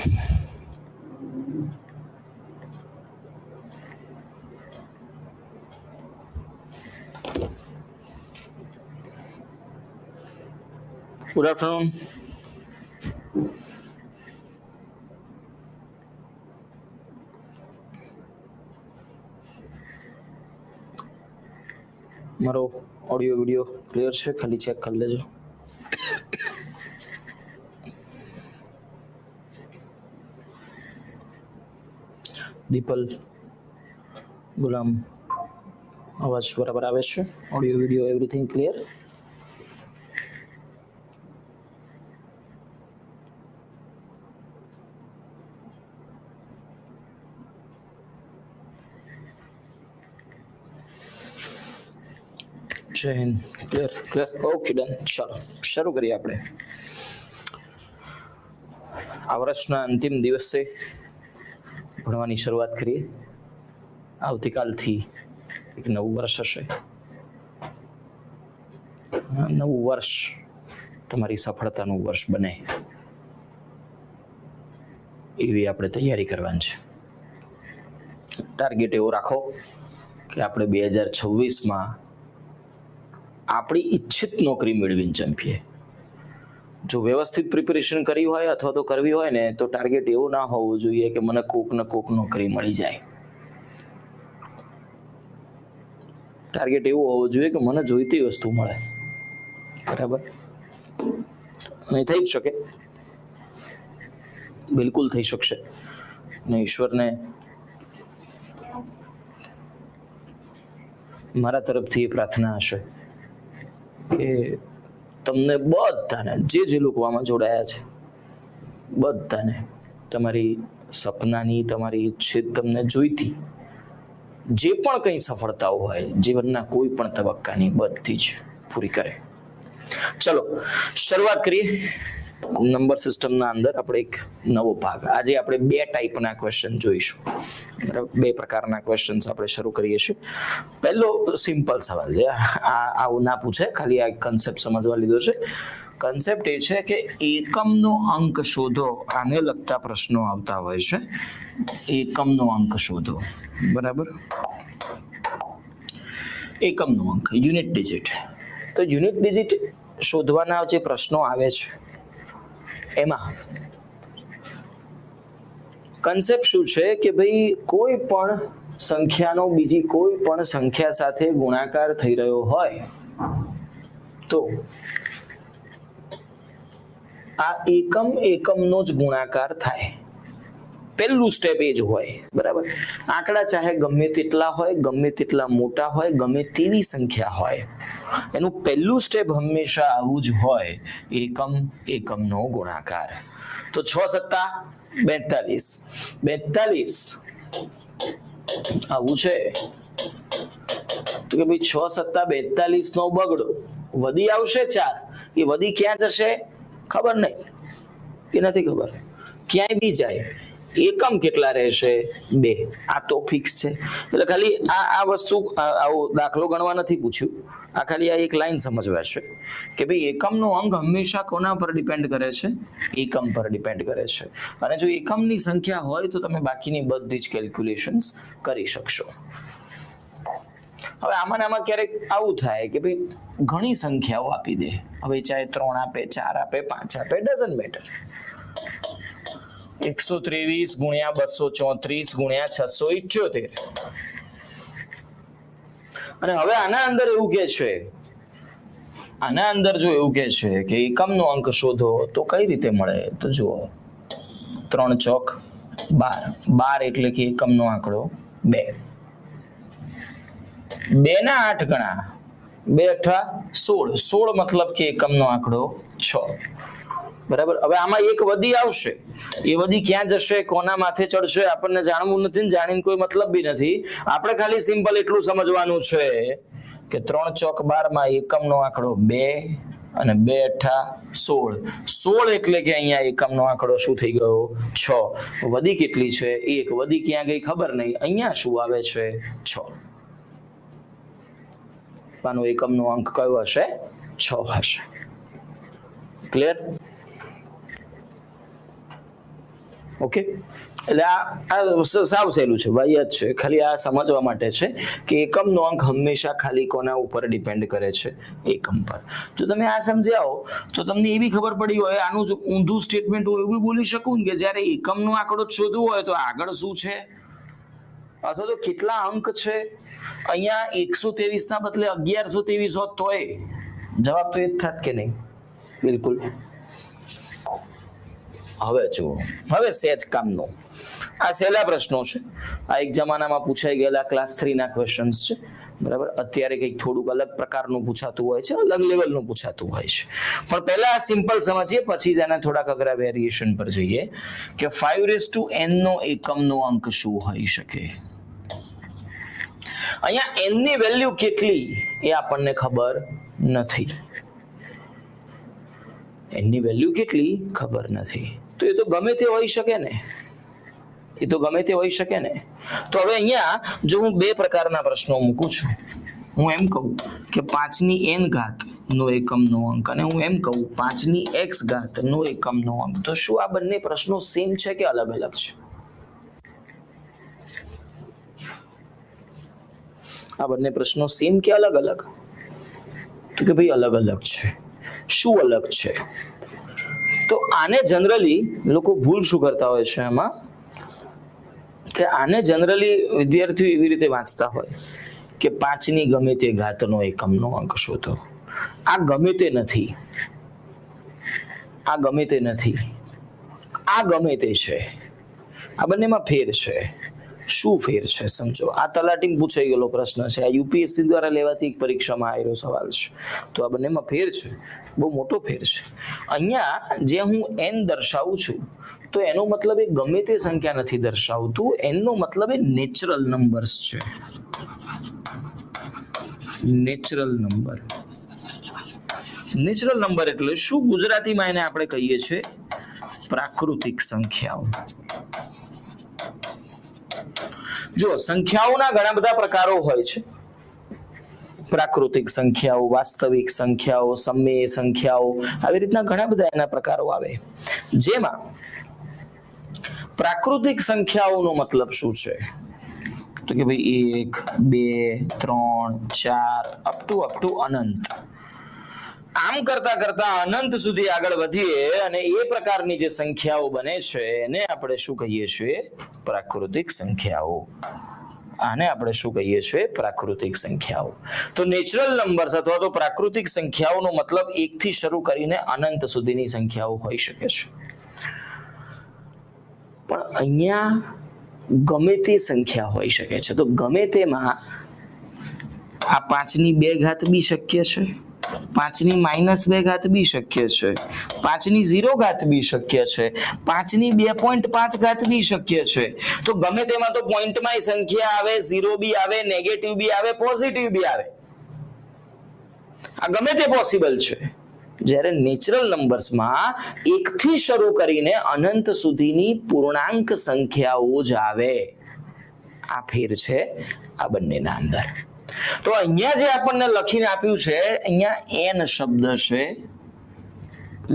Good afternoon. મારો audio video clear છે? ખાલી ચેક કરી લેજો. દીપલ, ગુલામ, અવાજ બરાબર આવે છે? Audio video everything clear? જય હિન્દ. Clear clear. Okay done. ચાલો શરૂ કરીએ. આપણે આ વર્ષના અંતિમ દિવસે ભણવાની શરૂઆત કરીએ. આવતીકાલથી એક નવું વર્ષ હશે. નવું વર્ષ તમારી સફળતાનું વર્ષ બને એવી આપણે તૈયારી કરવાની છે. ટાર્ગેટ એવો રાખો કે આપણે 2026માં આપણી ઈચ્છિત નોકરી મેળવીને ચંપીએ. જો વ્યવસ્થિત પ્રિપેરેશન કરી હોય અથવા તો કરવી હોય ને તો ટાર્ગેટ એવું ના હોવું જોઈએ કે મને કોક ને કોક નોકરી મળી જાય. ટાર્ગેટ એવું હોવું જોઈએ કે મને જોઈતી વસ્તુ મળે. બરાબર? નહીં થઈ જ શકે, બિલકુલ થઈ શકશે ને. ઈશ્વરને મારા તરફથી એ પ્રાર્થના હશે કે તમને બધાને જે લોકો આમાં જોડાયા છે બધાને તમારી સપનાની, તમારી ઈચ્છિત, તમને જોઈતી જે પણ કંઈ સફળતાઓ હોય જીવનના કોઈ પણ તબક્કાની બધી જ પૂરી કરે. ચલો શરૂઆત કરીએ. નંબર સિસ્ટમના અંદર આપણે એક નવો ભાગ. આજે આપણે 2 ટાઈપના ક્વેશ્ચન જોઈશું. બરાબર? 2 પ્રકારના ક્વેશ્ચન્સ આપણે શરૂ કરીએ છીએ. પહેલો સિમ્પલ સવાલ છે. આવું ના પૂછે, ખાલી આ કન્સેપ્ટ સમજવા લીધો છે. કન્સેપ્ટ એ છે કે એકમનો અંક શોધો. આને લગતા પ્રશ્નો આવતા હોય છે. એકમનો અંક શોધો. બરાબર? એકમનો અંક, યુનિટ ડિજિટ. તો યુનિટ ડિજિટ શોધવાના જે પ્રશ્નો આવે છે એમાં કન્સેપ્ટ શું છે કે ભાઈ કોઈ પણ સંખ્યાનો બીજી કોઈ પણ સંખ્યા સાથે ગુણાકાર થઈ રહ્યો હોય તો આ એકમનો જ ગુણાકાર થાય. પહેલું સ્ટેપ એ જ હોય. બરાબર? આંકડા ચાહે ગમે તેટલા હોય, ગમે તેટલા મોટા હોય, ગમે તેવી સંખ્યા હોય, એનું પહેલું સ્ટેપ હંમેશા આવું જ હોય, એકમનો ગુણાકાર. તો 6 સત્તા 42, 42 આવું છે તો કે ભાઈ 6 સત્તા 42 નો બગડો. વધી આવશે 4. એ વધી ક્યાં જશે ખબર નહીં, કે નથી ખબર, ક્યાંય બી જાય. એકમ કેટલા રહેશે? 2. આ તો ફિક્સ છે. એટલે ખાલી આ વસ્તુ, આવો દાખલો ગણવા નથી પૂછ્યું. આ ખાલી આ એક લાઈન સમજવા છે કે ભાઈ એકમનો અંક હંમેશા કોના પર ડિપેન્ડ કરે છે? એકમ પર ડિપેન્ડ કરે છે. અને જો એકમની સંખ્યા હોય તો તમે બાકીની બધી જ કેલ્ક્યુલેશન્સ કરી શકશો. હવે આમાં ક્યારેક આવું થાય કે ભાઈ ઘણી સંખ્યાઓ આપી દે. હવે ચાહે 3 આપે, 4 આપે, 5 આપે, ડઝન્ટ મેટર. 123 ગુણ્યા 234 ગુણ્યા 678. અને હવે આના અંદર એવું કે છે, આના અંદર જો એવું કે છે કે એકમનો અંક શોધો તો કઈ રીતે મળે? તો જુઓ, 3 ચોક 12. 12 એટલે કે એકમનો આંકડો 2. 2 ના 8 ગણા, 2 અઠા 16. 16 મતલબ કે એકમનો આંકડો 6. બરાબર? હવે આમાં એક વધી આવશે. એ વધી ક્યાં જશે, કોના માથે ચડશે આપણને જાણવું નથી, જાણીને કોઈ મતલબ બી નથી. આપણે ખાલી સિમ્પલ એટલું સમજવાનું છે કે 3 ચોક 12 માં એકમનો આંકડો 2 અને 2 અઠા 16. 16 એટલે કે અહીંયા એકમનો આંકડો શું થઈ ગયો? 6. વધી કેટલી છે? 1. વધી ક્યાં ગઈ ખબર નહીં. અહીંયા શું આવે છે? 6. આનો એકમનો અંક કયો હશે? 6 હશે. ક્લિયર? ઓકે, એટલે આ સાવ સહેલું છે, વાહિયાત છે, ખાલી આ સમજવા માટે છે કે એકમનો અંક હંમેશા ખાલી કોના ઉપર ડિપેન્ડ કરે છે? એકમ પર. જો તમે આ સમજાવો તો તમને એવી ખબર પડી હોય, આનું જો ઊંધું સ્ટેટમેન્ટ હું એવું બોલી શકું કે જ્યારે એકમનો આંકડો શોધવો હોય તો આગળ શું છે અથવા તો કેટલા અંક છે. અહીંયા 123 ના બદલે 1123 હોત તોય જવાબ તો એ જ થાત કે નહીં? બિલકુલ. હવે જુઓ, હવે સહેજ કામનો આ સહેલા પ્રશ્નો છે, આ એક જમાનામાં પૂછાઈ ગયેલા ક્લાસ 3 ના ક્વેશ્ચન્સ છે, બરાબર. અત્યારે કંઈક થોડુંક અલગ પ્રકારનું પૂછાતું હોય છે, અલગ લેવલનું પૂછાતું હોય છે, પણ પહેલા સિમ્પલ સમજીએ, પછી જ એના થોડાક અઘરા વેરિએશન પર જઈએ કે 5n નો એકમનો અંક શું હોઈ શકે. અહીંયા n ની વેલ્યુ કેટલી એ આપણને ખબર નથી, n ની વેલ્યુ કેટલી ખબર નથી, તો એ તો ગમે તે હોઈ શકે ને, એ તો ગમે તે હોઈ શકે ને. તો હવે અહીંયા જો હું બે પ્રકારના પ્રશ્નો મૂકું છું, હું એમ કહું કે 5 ની n ઘાત નો એકમનો અંક અને હું એમ કહું 5 ની x ઘાત નો એકમનો અંક, તો શું આ બંને પ્રશ્નો સેમ છે કે અલગ અલગ છે? આ બંને પ્રશ્નો સેમ કે અલગ અલગ? તો કે ભાઈ અલગ અલગ છે. શું અલગ છે? તો આને જનરલી લોકો ભૂલ શું કરતા હોય છે એમાં કે આને જનરલી વિદ્યાર્થીઓ એવી રીતે વાંચતા હોય કે 5 ની ગમે તે ઘાતનો એકમનો અંક શોધો. આ ગમે તે નથી, આ ગમે તે નથી, આ ગમે તે છે. આ બંનેમાં ફેર છે. શું ફેર છે સમજો. આ તલાટીમાં પૂછાઈ ગયેલો પ્રશ્ન છે, આ યુપીએસસી દ્વારા લેવાતી એક પરીક્ષામાં આવેલો સવાલ છે. તો આ બંનેમાં ફેર છે, બહુ મોટો ફેર છે. અહીંયા જે હું n દર્શાવું છું તો એનો મતલબ એ ગમે તે સંખ્યા નથી દર્શાવતું, એનો મતલબ એ નેચરલ નંબર્સ છે. Natural number. નેચરલ નંબર એટલે શું? ગુજરાતીમાં એને આપણે કહીએ છીએ પ્રાકૃતિક સંખ્યાઓ. જો સંખ્યાઓના ઘણા બધા પ્રકારો હોય છે, પ્રાકૃતિક સંખ્યાઓ, વાસ્તવિક સંખ્યાઓ, સમય સંખ્યાઓ, આવી રીતના ઘણા બધા એના પ્રકારો આવે. જેમાં પ્રાકૃતિક સંખ્યાઓનો મતલબ શું છે? તો કે ભાઈ 1 2 3 4 અપ ટુ અનંત. આમ કરતા કરતા અનંત સુધી આગળ વધીએ અને એ પ્રકારની જે સંખ્યાઓ બને છે એને આપણે શું કહીએ છીએ? પ્રાકૃતિક સંખ્યાઓ. આને આપણે શું કહીએ છીએ? પ્રાકૃતિક સંખ્યાઓ. તો નેચરલ નંબર્સ અથવા તો પ્રાકૃતિક સંખ્યાઓનો મતલબ 1 થી શરૂ કરીને અનંત સુધીની સંખ્યાઓ હોઈ શકે છે. પણ અહીંયા ગમે તે સંખ્યા હોઈ શકે છે. તો ગમે તેમાં આ 5 ની 2 ઘાત બી શક્ય છે, 5 ની -2 ઘાત બી શક્ય છે, 5 ની 0 ઘાત બી શક્ય છે, 5 ની 2.5 ઘાત બી શક્ય છે. તો ગમે તેમાં તો પોઈન્ટમાં સંખ્યા આવે, 0 બી આવે, નેગેટિવ બી આવે, પોઝિટિવ બી આવે. આ ગમે તે પોસિબલ છે. જ્યારે નેચરલ નંબર્સમાં 1 થી શરૂ કરીને અનંત સુધીની પૂર્ણાંક સંખ્યાઓ જ આવે. આ ફેર છે આ બંનેના અંદર. તો અહીંયા જે આપણને લખીને આપ્યું છે, અહીંયા n શબ્દ છે,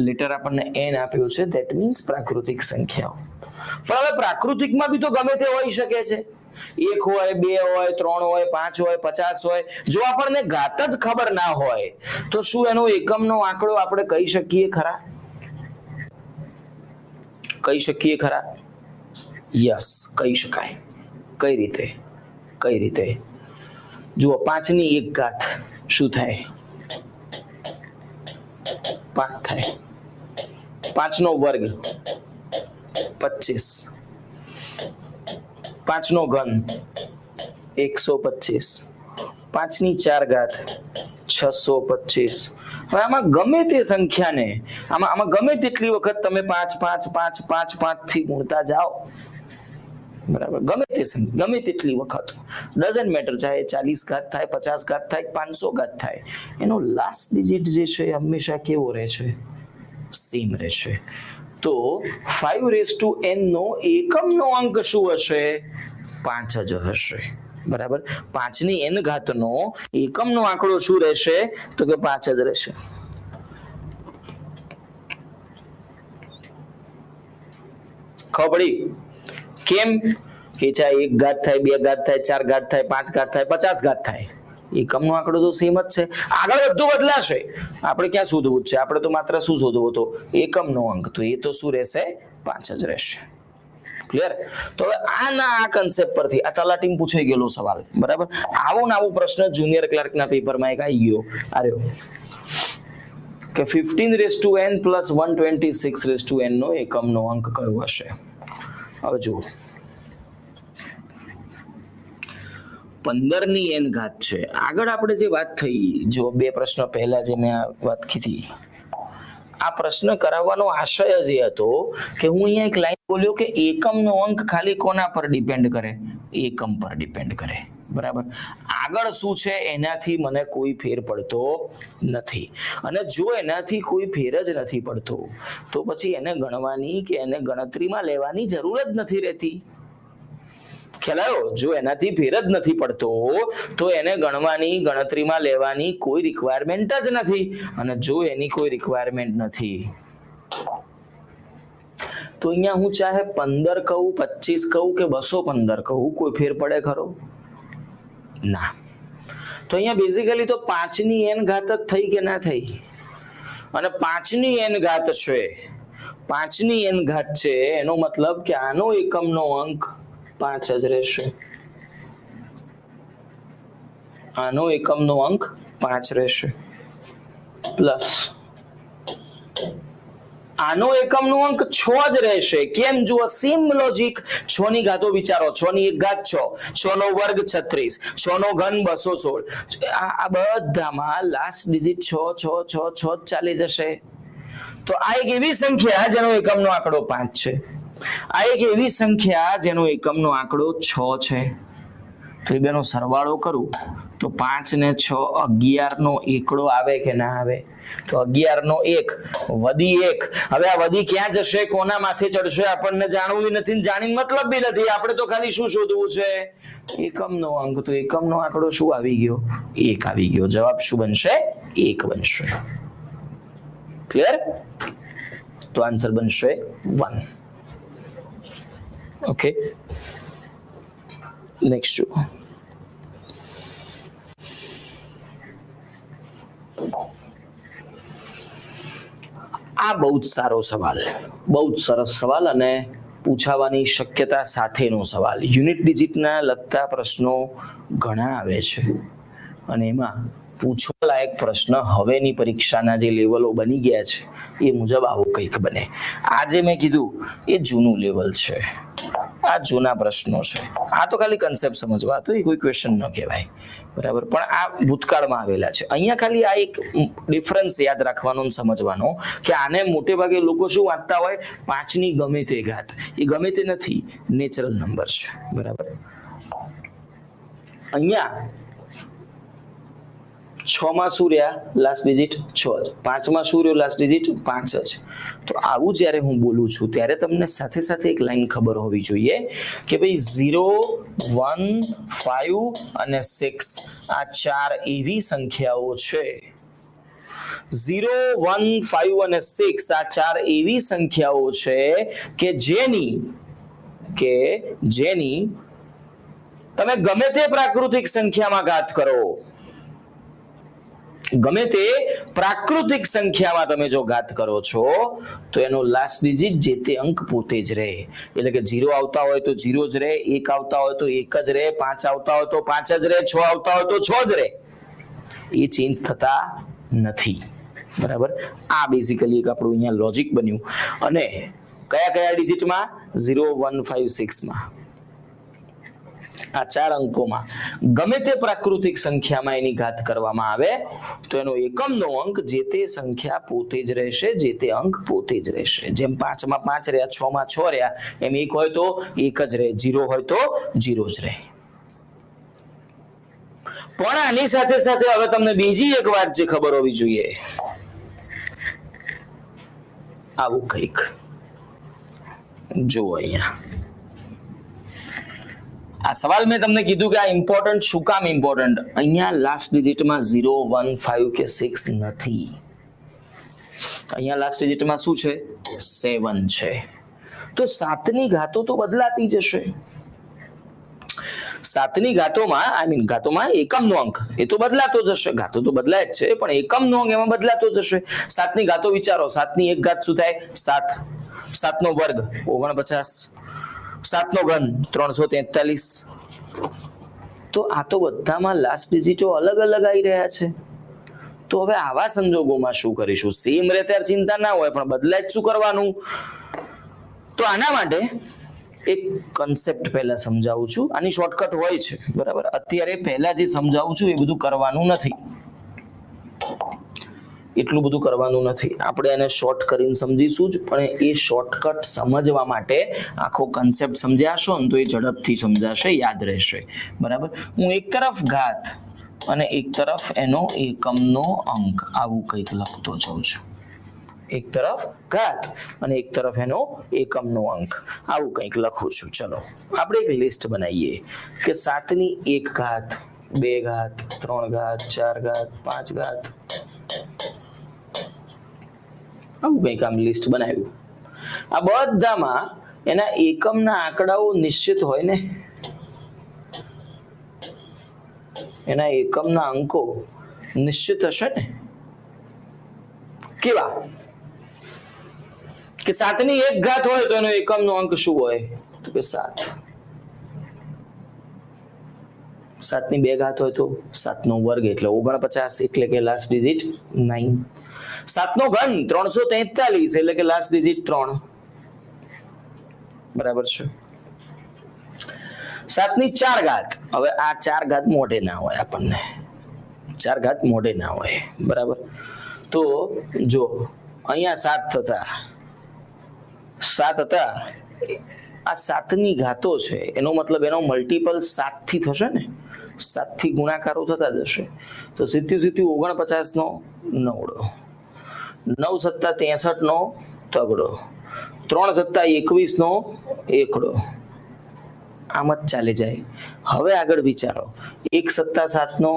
લેટર આપણને n આપ્યું છે, ધેટ મીન્સ પ્રાકૃતિક સંખ્યાઓ. પણ હવે પ્રાકૃતિકમાં બી તો ગમે તે હોઈ શકે છે. 1 હોય, 2 હોય, 3 હોય, 5 હોય, 50 હોય. જો આપણને ઘાત જ ખબર ના હોય તો શું એનો એકમનો આંકડો આપણે કહી શકીએ ખરા? કહી શકીએ ખરા? યસ, કહી શકાય. કઈ રીતે? કઈ રીતે? જુઓ, 5 ની 1 ઘાત શું થાય? 5 થાય. 5 નો વર્ગ 25, 5 નો ઘન 125, 5 ની 4 ઘાત 625. હવે આમાં ગમે તે સંખ્યાને આમાં ગમે તેટલી વખત તમે 5 5 5 5 5 થી ગુણતા જાઓ, બરાબર, ગમે તેટલી વખત, ડઝન્ટ મેટર, ચાહે 40 ઘાત થાય, 50 ઘાત થાય, 500 ઘાત થાય, એનો લાસ્ટ ડિજિટ જે છે હંમેશા કેવો રહે છે? સેમ રહેશે. તો 5n નો એકમનો અંક શું હશે? 5 જ હશે. બરાબર. 5 ની n ઘાતનો એકમનો આંકડો શું રહેશે? તો કે 5 જ રહેશે. ખબર પડી? કેમ કે ચાહે 1 ઘાત થાય, 2 ઘાત થાય, 4 ઘાત થાય, 5 ઘાત થાય, 50 ઘાત થાય, એકમનો આંકડો તો સેમ જ છે. આગળ બધું બદલાશે. આપણે ક્યાં શોધવું છે? આપણે તો માત્ર શું શોધવું હતો? એકમનો અંક. તો એ તો શું રહેશે? 5 જ રહેશે. ક્લિયર? તો હવે આ કન્સેપ્ટ પરથી આ તલાટીમાં પૂછાઈ ગયેલો સવાલ, બરાબર? આવો ને આવો પ્રશ્ન જુનિયર ક્લાર્કના પેપરમાં એક આવી ગયો. આર્યો કે 15n + 126n નો એકમનો અંક કયો હશે? હવે જુઓ, 15 ની n ઘાત છે. આગળ આપણે જે વાત થઈ, જો 2 પ્રશ્ન પહેલા જે મેં વાત કીધી, આ પ્રશ્ન કરાવવાનો આશય જ એ હતો કે હું અહીંયા એક લાઈન બોલ્યો કે એકમનો અંક ખાલી કોના પર ડિપેન્ડ કરે? એકમ પર ડિપેન્ડ કરે, બરાબર? આગળ શું છે એનાથી મને કોઈ ફેર પડતો નથી. અને જો એનાથી કોઈ ફેર જ નથી પડતો તો પછી એને ગણવાની કે એને ગણતરીમાં લેવાની જરૂર જ નથી રહેતી. ખ્યાલ આવ્યો? જો એનાથી ફેર જ નથી પડતો તો એને ગણવાની, ગણતરીમાં લેવાની કોઈ રિક્વાયરમેન્ટ જ નથી. અને જો એની કોઈ રિક્વાયરમેન્ટ નથી તો અહીંયા હું ચાહે 15 કહું, 25 કહું કે 215 કહું, કોઈ ફેર પડે ખરો? ના. તો અહીંયા બેઝિકલી તો 5 ની n ઘાત જ થઈ કે ના થઈ? અને 5 ની n ઘાત છે, 5 ની n ઘાત છે, એનો મતલબ કે આનો એકમનો અંક 5 જ રહેશે. આનો એકમનો અંક 5 રહેશે. પ્લસ આનો એકમનો અંક 6 જ રહેશે. કેમ? જુઓ, સેમ લોજિક. 6 ની ઘાતો વિચારો. 6 ની 1 ઘાત 6, 6 નો વર્ગ 36, 6 નો ઘન 216. આ બધામાં લાસ્ટ ડિજિટ 6 6 6 6 જ ચાલી જશે. તો આ એક એવી સંખ્યા જેનો એકમનો આંકડો 5 છે. આ એક એવી સંખ્યા જેનો એકમનો આંકડો 6 છે. તો એ બેનો સરવાળો કરું તો 5 ને 6 11 નો એકડો આવે કે ના આવે? તો 11 નો 1 વધી 1. હવે આ વધી ક્યાં જશે, કોના માથે ચડશે, આપણને જાણવું નથી, જાણીને મતલબ બી નથી. આપણે તો ખાલી શું શોધવું છે? એકમનો અંક. તો એકમનો આંકડો શું આવી ગયો? 1 આવી ગયો. જવાબ શું બનશે? 1 બનશે. ક્લિયર? તો આન્સર બનશે 1. ઓકે, નેક્સ્ટ જુઓ. આ બહુ જ સારો સવાલ, બહુ જ સરસ સવાલ અને પૂછાવાની શક્યતા સાથેનો સવાલ. યુનિટ ડિજિટના લગતા પ્રશ્નો ઘણા આવે છે અને એમાં પૂછવા લાયક પ્રશ્ન હવેની પરીક્ષાના જે લેવલો બની ગયા છે એ મુજબ આવું કંઈક બને. આ જે મેં કીધું એ જૂનું લેવલ છે, આ જૂના પ્રશ્નો છે. આ તો ખાલી કન્સેપ્ટ સમજવા, તો એ કોઈ ક્વેશ્ચન ન કહેવાય, બરાબર? પણ આ ભૂતકાળમાં આવેલા છે. અહીંયા ખાલી આ એક ડિફરન્સ યાદ રાખવાનો અને સમજવાનો કે આને મોટે ભાગે લોકો શું વાંચતા હોય? 5 ની ગમે તે ઘાત. એ ગમે તે નથી, નેચરલ નંબર છે, બરાબર? અહીંયા 6 માં શું રહ્યા? લાસ્ટ ડિજિટ 6 જ. 5 માં શું રહ્યો? લાસ્ટ ડિજિટ 5 જ. તો આવું જ્યારે હું બોલું છું ત્યારે તમને સાથે સાથે એક લાઈન ખબર હોવી જોઈએ કે ભાઈ 0 1 5 અને 6 આ 4 એવી સંખ્યાઓ છે. 0 1 5 અને 6 આ 4 એવી સંખ્યાઓ છે કે જેની તમે ગમે તે પ્રાકૃતિક સંખ્યામાં ઘાત કરો, ગમે તે પ્રાકૃતિક સંખ્યામાં તમે જો ઘાત કરો છો તો એનો લાસ્ટ ડિજિટ જે તે અંક પોતે જ રહે. એટલે કે 0 આવતા હોય તો 0 જ રહે, 1 આવતા હોય તો 1 જ રહે, 5 આવતા હોય તો 5 જ રહે, 6 આવતા હોય તો 6 જ રહે. એ ચેન્જ થતા નથી, બરાબર? આ બેઝિકલી એક આપણું અહીંયા લોજિક બન્યું. અને કયા કયા ડિજિટમાં? 0 1 5 6 માં, આ 4 અંકોમાં ગમે તે પ્રાકૃતિક સંખ્યામાં એની ઘાત કરવામાં આવે તો એનો એકમનો અંક જે તે સંખ્યા પોતે જ રહેશે, જે તે અંક પોતે જ રહેશે. જેમ 5 માં 5 રહ્યા, 6 માં 6 રહ્યા, એમ 1 હોય તો 1 જ રહે, 0 હોય તો 0 જ રહે. પણ આની સાથે સાથે હવે તમને બીજી એક વાત જે ખબર હોવી જોઈએ, આવું કંઈક જુઓ અહીંયા. આ સવાલ મેં તમને કીધું કે આ ઇમ્પોર્ટન્ટ. શું કામ ઇમ્પોર્ટન્ટ? અહીંયા લાસ્ટ ડિજિટમાં 0 1 5 કે 6 નથી. અહીંયા લાસ્ટ ડિજિટમાં શું છે? 7 છે. તો 7ની ઘાતો તો બદલાતી જશે. 7ની ઘાતોમાં ઘાતોમાં એકમનો અંક એ તો બદલાતો જશે, ઘાતો તો બદલાય જ છે, પણ એકમનો અંક એમાં બદલાતો જશે. 7ની ઘાતો વિચારો, 7ની એક ઘાત શું થાય? 7. 7નો વર્ગ 49, 7નો ઘન 343. તો આ તો બધામાં લાસ્ટ ડિજિટો અલગ અલગ આવી રહ્યા છે. તો હવે આવા સંજોગોમાં શું કરીશું? સેમ રહે ત્યારે ચિંતા ના હોય, પણ બદલાય જ શું કરવાનું? તો આના માટે એક કન્સેપ્ટ પહેલા સમજાવું છું. આની શોર્ટકટ હોય છે, બરાબર? અત્યારે પહેલા જે સમજાવું છું એ બધું કરવાનું નથી, એટલું બધું કરવાનું નથી. આપણે એને શોર્ટ કરીને સમજીશું જ, પણ એ શોર્ટકટ સમજવા માટે આખો કન્સેપ્ટ સમજાશો ને તો એ ઝડપથી સમજાશે, યાદ રહેશે, બરાબર? હું એક તરફ ઘાત અને એક તરફ એનો એકમનો અંક આવું કંઈક લખતો જાઉં છું. એક તરફ ઘાત અને એક તરફ એનો એકમનો અંક આવું કંઈક લખું છું. ચલો આપણે એક લિસ્ટ બનાવીએ કે 7ની 1 ઘાત, 2 ઘાત, 3 ઘાત, 4 ઘાત, 5 ઘાત, આવું કંઈક આમ લિસ્ટ બનાવ્યું. આ બધામાં એના એકમના આંકડાઓ નિશ્ચિત હોય ને, એના એકમના અંકો નિશ્ચિત હશે ને. કેવા? કે 7ની 1 ઘાત હોય તો એનો એકમનો અંક શું હોય? તો કે 7. 7ની 2 ઘાત હોય તો 7નો વર્ગ એટલે 49, એટલે કે લાસ્ટ ડિજિટ 9. 7નો ઘન 343 એટલે કે લાસ્ટ ડિજિટ 3, બરાબર છે? 7ની 4 ઘાત, હવે આ 4 ઘાત મોઢે ના હોય, આપણને 4 ઘાત મોઢે ના હોય, બરાબર? તો જો અહીંયા 7 હતા, આ 7ની ઘાતો છે, એનો મતલબ એનો મલ્ટીપલ 7 થી થશે ને, 7 થી ગુણાકારો થતા જશે. તો સીધું 49 નો નવડો, 9 સત્તા 63 નો તગડો, 3 સત્તા 21 નો એકડો, આમ જ ચાલી જાય. હવે આગળ વિચારો, 1 સત્તા 7 નો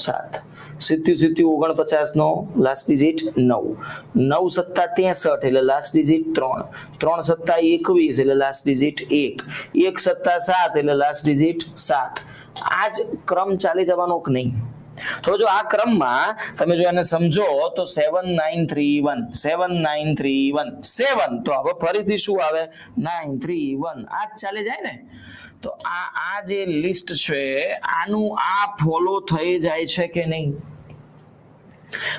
7, સીધું 49 નો લાસ્ટ ડિજિટ 9, 9 સત્તા 63 એટલે લાસ્ટ ડિજિટ 3, 3 સત્તા 21 એટલે લાસ્ટ ડિજિટ 1, 1 સત્તા 7 એટલે લાસ્ટ ડિજિટ 7. આ જ ક્રમ ચાલી જવાનો કે નહીં? તો જો આ ક્રમમાં તમે જો એને સમજો તો 7931 7931 7, તો હવે ફરીથી શું આવે? 931. આ જ ચાલી જાય ને. તો આ જે લિસ્ટ છે આનું આ ફોલો થઈ જાય છે કે નહીં?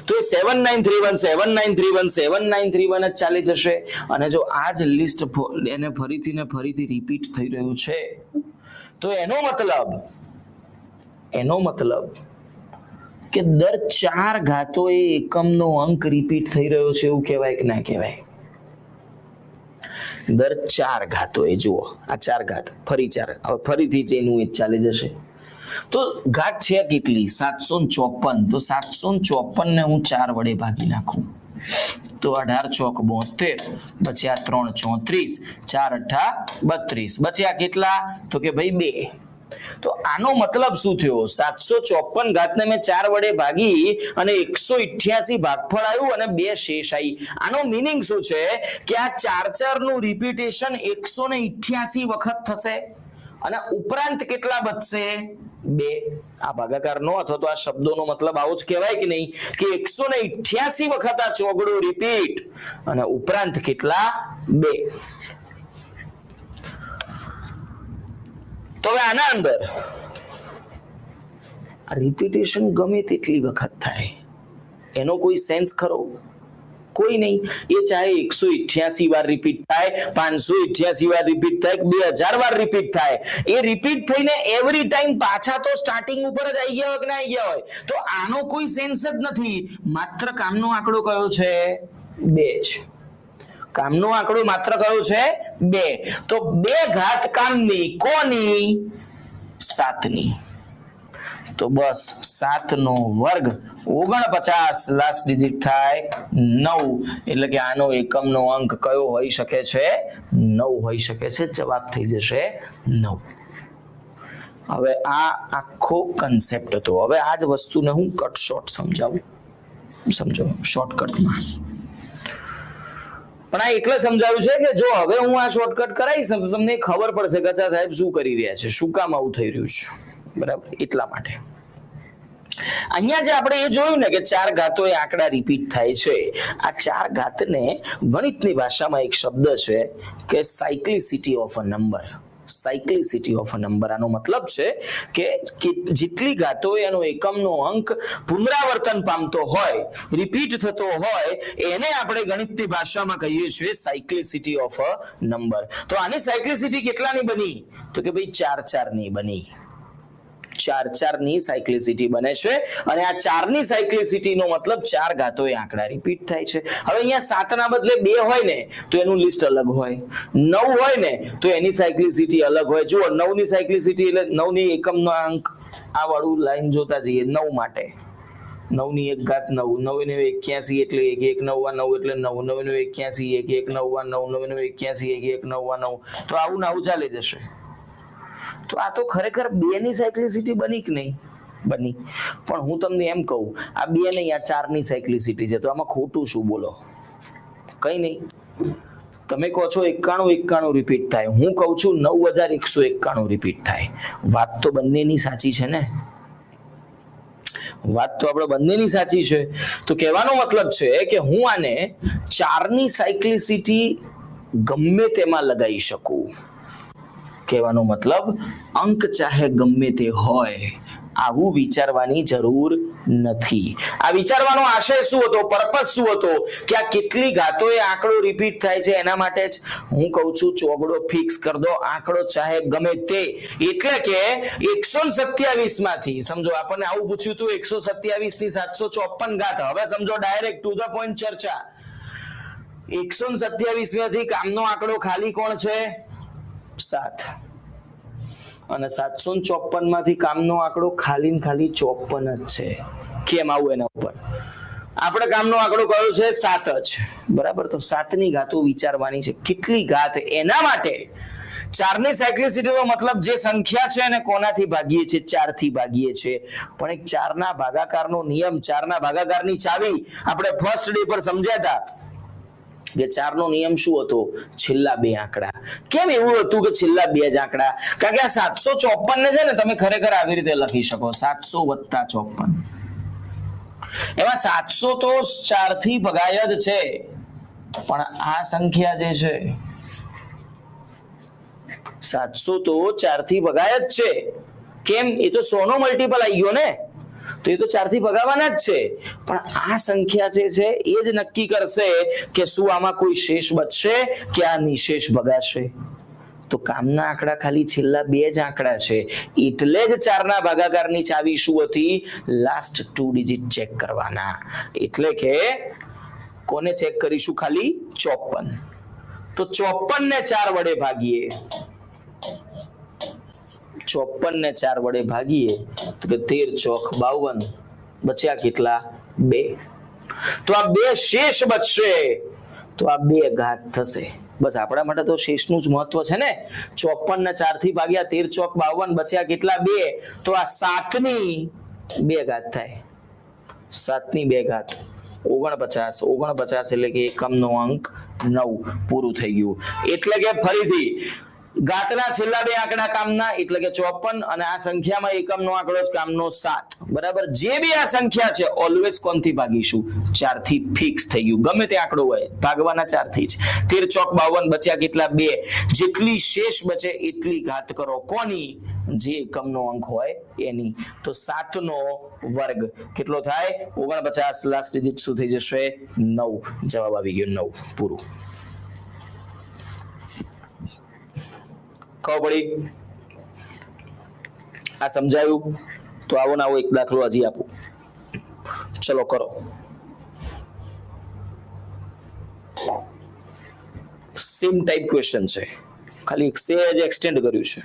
તો એ 7931 7931 7931 જ ચાલી જશે. અને જો આ જ લિસ્ટ એને ફરીથી ને ફરીથી રિપીટ થઈ રહ્યું છે તો એનો મતલબ કે દર 4 ઘાતો એ એકમનો અંક રિપીટ થઈ રહ્યો છે, એવું કહેવાય કે ના કહેવાય? દર 4 ઘાતો એ જુઓ, આ 4 ઘાત ફરી 4, હવે ફરીથી જેનું એ ચાલી જશે. તો ઘાત છે કેટલી? 754. તો 754 ને હું 4 વડે ભાગી નાખું તો 18 ચોક 72, બચ્યા 3 34, 4 8 32, બચ્યા કેટલા? તો કે ભાઈ 2. તો આનો મતલબ શું થયો? 754 ઘાતને મેં 4 વડે ભાગી અને 188 ભાગફળ આવ્યું અને 2 શેષ આવી. આનો મીનિંગ શું છે કે આ 4 નું રિપીટેશન 188 વખત થશે અને ઉપરાંત કેટલા બચશે? 2. આ ભાગાકારનો અથવા તો આ શબ્દોનો મતલબ આવો જ કહેવાય કે નહીં? કે 188 વખત આ ચોગડો રિપીટ અને ઉપરાંત કેટલા? 2. તો હવે આના અંદર આ રિપીટેશન ગમે તેટલી વખત થાય એનો કોઈ સેન્સ ખરો? કોઈ નહીં. એ ચાહે 188 વાર રિપીટ થાય, 588 વાર રિપીટ થાય, 2000 વાર રિપીટ થાય, એ રિપીટ થઈને એવરી ટાઈમ પાછા તો સ્ટાર્ટિંગ ઉપર જ આવી ગયા હોય કે ના આવી ગયા હોય? તો આનો કોઈ સેન્સ જ નથી. માત્ર કામનો આંકડો કયો છે? 2 છે. કામનો આંકડો માત્ર કયો છે? 2. તો 2 ઘાત કામની, કોની? 7ની. તો બસ 7 નો વર્ગ 49 લાસ્ટ ડિજિટ થાય 9, એટલે કે આનો એકમનો અંક કયો હોઈ શકે છે? 9 હોઈ શકે છે. જવાબ થઈ જશે 9. હવે આ આખો કન્સેપ્ટ હતો. હવે આ જ વસ્તુને હું કટ શોર્ટ સમજાવું. સમજો શોર્ટકટમાં. પણ આ એટલે સમજાવ્યું છે કે જો હવે હું આ શોર્ટકટ કરાવીશ તો તમને ખબર પડશે કે અચ્છા સાહેબ શું કરી રહ્યા છે, શું કામ આવું થઈ રહ્યું છે, બરાબર, એટલા માટે. અહીંયા જે આપણે એ જોયું ને કે ચાર ઘાતો એ આંકડા રિપીટ થાય છે, આ ચાર ઘાતને ગણિતની ભાષામાં એક શબ્દ છે કે cyclicity of a number. Cyclicity of a number, આનો મતલબ છે કે જેટલી ઘાતો એનો એકમનો અંક પુનરાવર્તન પામતો હોય, રિપીટ થતો હોય, એને આપણે ગણિતની ભાષામાં કહીએ છીએ સાયક્લિસિટી ઓફ અ નંબર. તો આની સાયક્લિસિટી કેટલાની બની? તો કે ભાઈ 4 ની બની. 4 ની સાયક્લિસિટી બને છે અને આ 4 ની સાયક્લિસિટી નો મતલબ ચાર ઘાતો એ આંકડા રિપીટ થાય છે. હવે અહીંયા 7 ના બદલે 2 હોય ને તો એનું લિસ્ટ અલગ હોય, 9 હોય ને તો એની સાયક્લિસિટી અલગ હોય. જો 9 ની સાયક્લિસિટી એટલે 9 ની એકમનો અંક, આ વાળું લાઈન જોતા જઈએ 9 માટે 9 ની 1 ઘાત 9, 9 ને 81 એટલે 1 9 એટલે 9, 9 ને 81 1 9 9 9 ને 81 1 9 9, તો આવું ને આવું ચાલે જશે. તો આ તો ખરેખર 2 ની સાયક્લિસિટી બની કે નહીં બની? પણ હું તમને એમ કહું, આ 2 નહીં, આ 4 ની સાયક્લિસિટી છે, તો આમાં ખોટું શું બોલો? કઈ નહીં. તમે કહો છો 91 રિપીટ થાય, હું કહું છું 9191 રિપીટ થાય. વાત તો બંનેની સાચી છે ને? વાત તો આપણે બંનેની સાચી છે. તો કહેવાનો મતલબ છે કે હું આને 4 ની સાયક્લિસિટી ગમે તેમાં લગાવી શકું. કહેવાનો મતલબ અંક ચાહે ગમે તે હોય, આવું વિચારવાની જરૂર નથી. આ વિચારવાનો આશય શું હતો, પર્પસ શું હતો કે આ કેટલી ઘાતો એ આંકડો રિપીટ થાય છે એના માટે જ હું કહું છું ચોગડો ફિક્સ કરી દો, આંકડો ચાહે ગમે તે. એટલે કે 127 માંથી સમજો આપણને આવું પૂછ્યું હતું 127 થી 754 ઘાત. હવે સમજો ડાયરેક્ટ ટુ ધ પોઈન્ટ ચર્ચા. 127 માંથી કામનો આંકડો ખાલી કોણ છે? 7. અને 754 માંથી કામનો આંકડો ખાલી ને ખાલી 54 જ છે. કેમ આવું? એના ઉપર આપણે કામનો આંકડો કયો છે? 7 જ, બરાબર. તો 7 ની ઘાતો વિચારવાની છે. કેટલી ઘાત? એના માટે 4 ની સાયક્લિસિટીનો મતલબ જે સંખ્યા છે એને કોનાથી ભાગીએ છે? 4 થી ભાગીએ છે. પણ એક 4 ના ભાગાકારનો નિયમ, 4 ના ભાગાકારની ચાવી આપણે ફર્સ્ટ ડે પર સમજ્યા હતા કે 4 નો નિયમ શું હતો? છેલ્લા 2 આંકડા. કેમ એવું હતું કે છેલ્લા 2 જ આંકડા? કારણ કે આ 754 ને છે ને તમે ખરેખર આવી રીતે લખી શકો, 700 વત્તા 54. એમાં 700 તો 4 થી ભગાય જ છે, પણ આ સંખ્યા જે છે 700 તો 4 થી ભગાય જ છે. કેમ? એ તો 100 નો મલ્ટીપલ આવી ગયો ને, તો એ તો 4 થી ભગાવાના જ છે. પણ આ સંખ્યા જે છે એ જ નક્કી કરશે કે શું આમાં કોઈ શેષ બચશે કે આ નિશેષ ભગાશે. તો કામના આંકડા ખાલી છેલ્લા 2 જ આંકડા છે, એટલે જ 4 ના ભાગાકારની ચાવી શું હતી? લાસ્ટ 2 ડિજિટ ચેક કરવાના. એટલે કે કોને ચેક કરીશું? ખાલી 54. તો 54 ને 4 વડે ભાગીએ, 54 ને 4 વડે ભાગીએ તો કે 13 ચોક 52, બચ્યા કેટલા? 2. તો આ 2 શેષ બચશે, તો આ 2 ઘાત થશે. બસ આપણા માટે તો શેષનું જ મહત્વ છે ને. 54 ને 4 થી ભાગ્યા 13 ચોક 52, બચ્યા કેટલા? 2. તો આ 7 ની 2 ઘાત થાય. 7 ની 2 ઘાત 49. 49 એટલે કે એકમનો અંક 9. પૂરું થઈ ગયું. એટલે કે ફરીથી ઘાતના છેલ્લા 2 આંકડા કામના એટલે કે 54, અને આ સંખ્યામાં એકમનો આંકડો જ કામનો 7, બરાબર. જે બી આ સંખ્યા છે ઓલવેઝ કોણથી ભાગીશું? 4 થી. ફિક્સ થઈ ગયું. ગમે તે આંકડો હોય ભાગવાના 4 થી જ. 13 ચોક 52, બચ્યા કેટલા? 2. જેટલી શેષ બચે એટલી ઘાત કરો. કોની? જે એકમનો અંક હોય એની. તો 7 નો વર્ગ કેટલો થાય? 49. લાસ્ટ ડિજિટ શું થઈ જશે? 9. જવાબ આવી ગયો 9. પૂરું. ખબર પડી? આ સમજાયું? તો આવો ને આવો એક દાખલો હજી આપો, ચલો કરો. સેમ ટાઈપ ક્વેશ્ચન છે, ખાલી એક સેજ એક્સટેન્ડ કર્યું છે.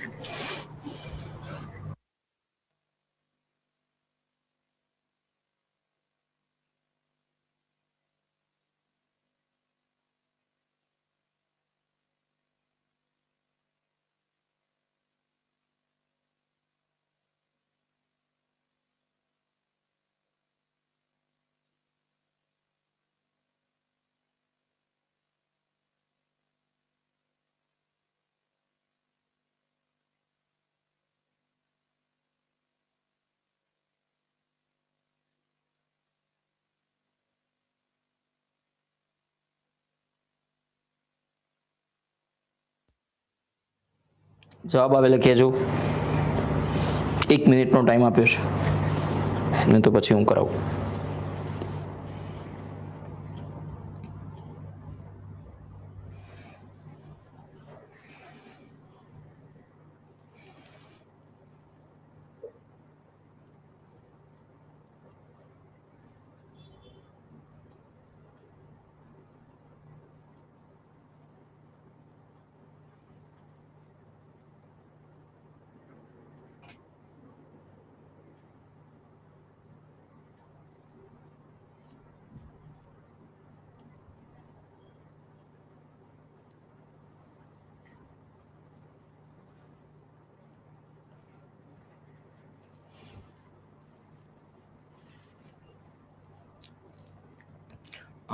જવાબ આવે એટલે કહેજો. 1 મિનિટનો ટાઈમ આપ્યો છે, નહીં તો પછી હું કરાવું.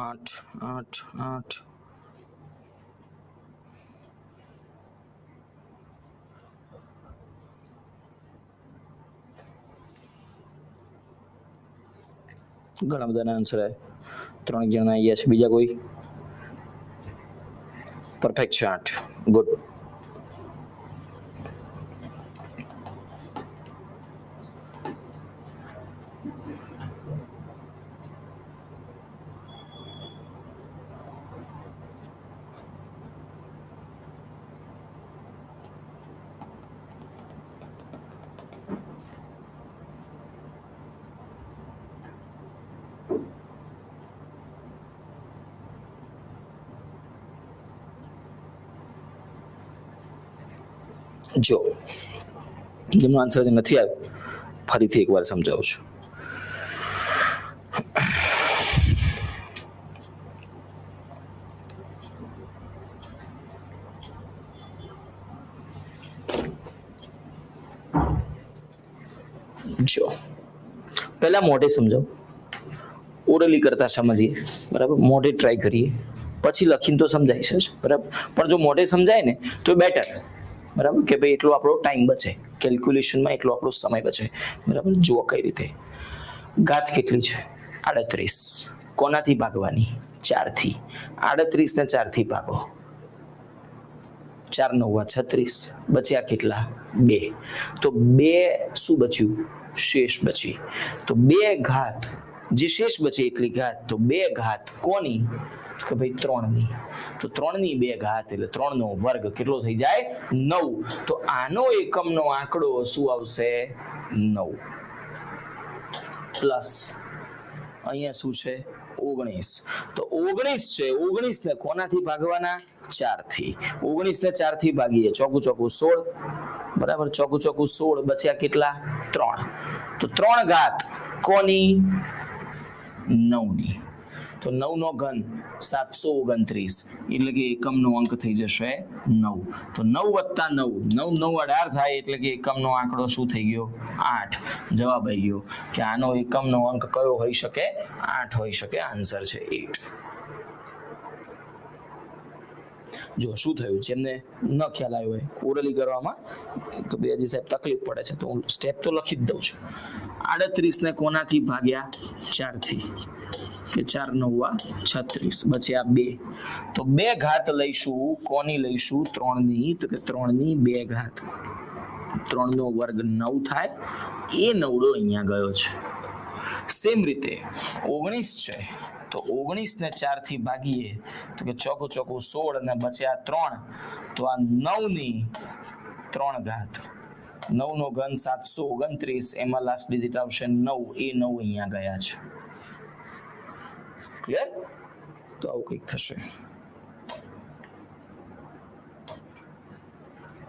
આઠ આઠ આઠ ઘણા બધાના આન્સર આવે. 3 જણા અહીંયા છે. બીજા કોઈ? પરફેક્ટ છે. 8. ગુડ. જો જેમનો આન્સર નથી આવ્યો ફરીથી એકવાર સમજાવું છું. જો પહેલા મોઢે સમજાવું, ઓરલી કરતા સમજીએ, બરાબર. મોઢે ટ્રાય કરીએ, પછી લખીને તો સમજાય છે, બરાબર. પણ જો મોઢે સમજાય ને તો બેટર, બરાબર, કે ભાઈ એટલો આપણો ટાઈમ બચે, કેલ્ક્યુલેશનમાં એટલો આપણો સમય બચે, બરાબર. જુઓ કઈ રીતે. ઘાત કેટલી છે? 38. કોનાથી ભાગવાની? 4 થી. 38 ને 4 થી ભાગો. 4 9 36. બચ્યા કેટલા? 2. તો 2 શું બચ્યું? શેષ બચી. તો 2 ઘાત, જે શેષ બચે એટલી ઘાત, તો 2 ઘાત કોની? કે ભાઈ 3ની. તો 3ની 2 ઘાત એટલે 3નો વર્ગ કેટલો થઈ જાય? 9. તો આનો એકમનો આંકડો શું આવશે? 9. પ્લસ અહીંયા શું છે? 19. તો 19 છે. 19 ને કોનાથી ભાગવાના? 4 થી. 19 ને 4 થી ભાગીએ, ચોકું ચોકું 16, બરાબર. ચોકું ચોકું 16. બચ્યા કેટલા? 3. તો 3 ઘાત કોની? 9ની. તો 9 નો ઘન 729, એટલે કે એકમનો અંક થઈ જશે 9. તો 9 વત્તા 9, 9 9 18 થાય, એટલે કે એકમનો આંકડો શું થઈ ગયો? 8. જવાબ આવી ગયો કે આનો એકમનો અંક કયો હોઈ શકે? 8 હોઈ શકે. આન્સર છે 8. જો શું થયું, જેમને ન ખ્યાલ આવ્યો હોય ઓરલી કરવામાં તો બેજી સાહેબ તકલીફ પડે છે, તો હું સ્ટેપ તો લખી જ દઉં છું. 38 ને કોનાથી ભાગ્યા? 4 થી. કે 4 9 36. બચ્યા 2. તો 2 ઘાત લઈશું. કોની લઈશું? 3ની. તો કે 3ની 2 ઘાત. 3નો વર્ગ 9 થાય. એ 9 અહીંયા ગયો છે. સેમ રીતે 19 છે, તો 19 ને 4 થી ભાગીએ, તો કે ચોકું ચોકું 16 અને બચ્યા 3. તો આ 9ની 3 ઘાત. 9 નો ઘન 729, એમાં લાસ્ટ ડિજિટ આવશે 9. એ 9 અહીંયા ગયા છે. ક્લિયર? તો આવું કંઈક થશે.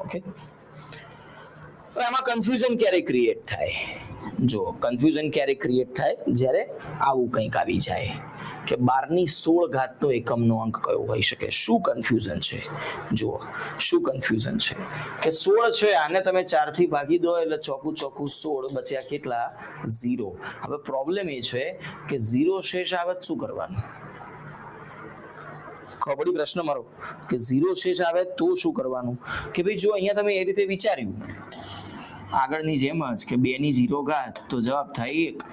ઓકે. આમાં કન્ફ્યુઝન ક્યારે ક્રિએટ થાય? જો કન્ફ્યુઝન ક્યારે ક્રિએટ થાય? જ્યારે આવું કંઈક આવી જાય કે 12ની 16 ઘાતનો એકમનો અંક કયો હોઈ શકે. શું કન્ફ્યુઝન છે? જુઓ શું કન્ફ્યુઝન છે કે 16 છે, આને તમે 4 થી ભાગી દો એટલે ચોકું ચોકું 16. બચ્યા કેટલા? 0. હવે પ્રોબ્લેમ એ છે કે 0 શેષ આવે શું કરવાનું? ખબડી પ્રશ્ન મારો કે 0 શેષ આવે તો શું કરવાનું? કે ભાઈ જો અહીંયા તમે એ રીતે વિચાર્યું આગળની જેમ જ કે 2ની 0 ઘાત, તો જવાબ થાય 1.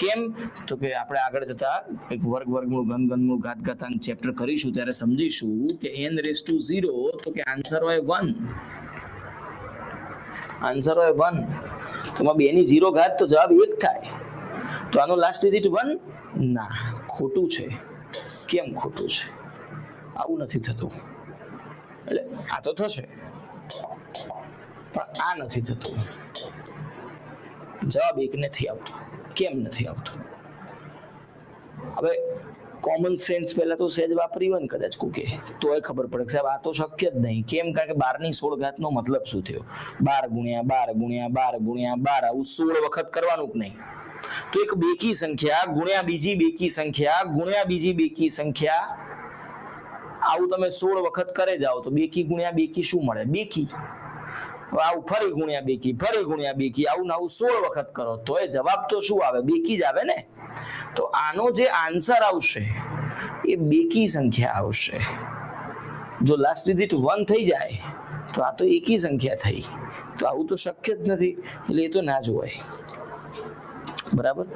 કેમ? તો કે આપણે આગળ જતા એક વર્ગમૂળ ઘનમૂળ ઘાતાંક ચેપ્ટર કરીશું ત્યારે સમજીશું કે n⁻0 તો કે આન્સર હોય 1, આન્સર હોય 1, તો 2 ની 0 ઘાત તો જવાબ 1 થાય, તો આનો લાસ્ટ ડિજિટ 1 ના, ખોટું છે. કેમ ખોટું છે? આવું નથી થતું. એટલે આ તો થશે પણ આ નથી થતું. જવાબ 1 નથી આવતો. કેમ નથી આવતો? હવે કોમન સેન્સ પહેલા તો સહેજ વાપરી હોય ને કદાચ કોકે તોય ખબર પડે કે સાહેબ આ તો શક્ય જ નહીં. કેમ? કારણ કે 12 ની 16 ઘાતનો મતલબ શું થયો? 12 × 12 × 12 × 12 આવું 16 વખત કરવાનું જ નહીં. તો એક બેકી સંખ્યા ગુણ્યા બીજી બેકી સંખ્યા ગુણ્યા બીજી બેકી સંખ્યા, આવું તમે 16 વખત કરે જાઓ તો બેકી ગુણ્યા બેકી શું મળે? બેકી. આવું ફરી ગુણ્યા બેકી, ફરી ગુણ્યા બેકી, આવું ને આવું 16 વખત કરો તો એ જવાબ તો શું આવે? બેકી જ આવે ને. તો આનો જે આન્સર આવશે એ બેકી સંખ્યા આવશે. જો લાસ્ટ ડિજિટ 1 થઈ જાય તો આ તો એકી સંખ્યા થઈ, તો આવું તો શક્ય જ નથી, એટલે એ તો ના જોવાય. બરાબર.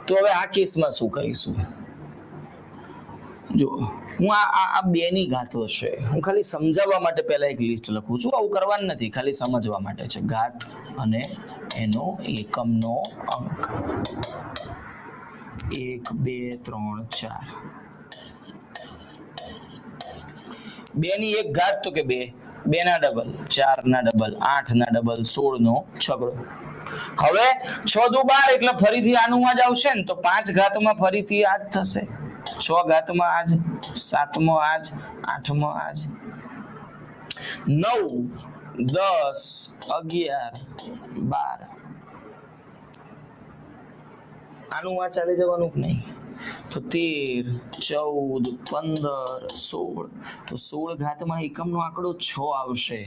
તો હવે આ કેસમાં શું કરીશું? જો હું આ 2 ની ઘાતો છે, હું ખાલી સમજાવવા માટે પહેલા એક લિસ્ટ લખું છું. આવું કરવાનું નથી, ખાલી સમજવા માટે છે. ઘાત અને એનો એકમનો અંક 1 2 3 4. 2 ની 1 ઘાત તો કે 2, 2 ના ડબલ, 4 ના ડબલ, 8 ના ડબલ, 16 નો છગડો. હવે 6 દુ 12 એટલે ફરીથી આનું આ જ આવશે ને, તો 5 ઘાતમાં ફરીથી આ જ થશે, 6 ઘાતમાં આજ, 7માં આજ, 8માં આજ, 9 10 11 12 આનું આ ચાલી જવાનું કે નહીં? તો 13 14 15 16, તો 16 ઘાતમાં એકમનો આંકડો 6 આવશે,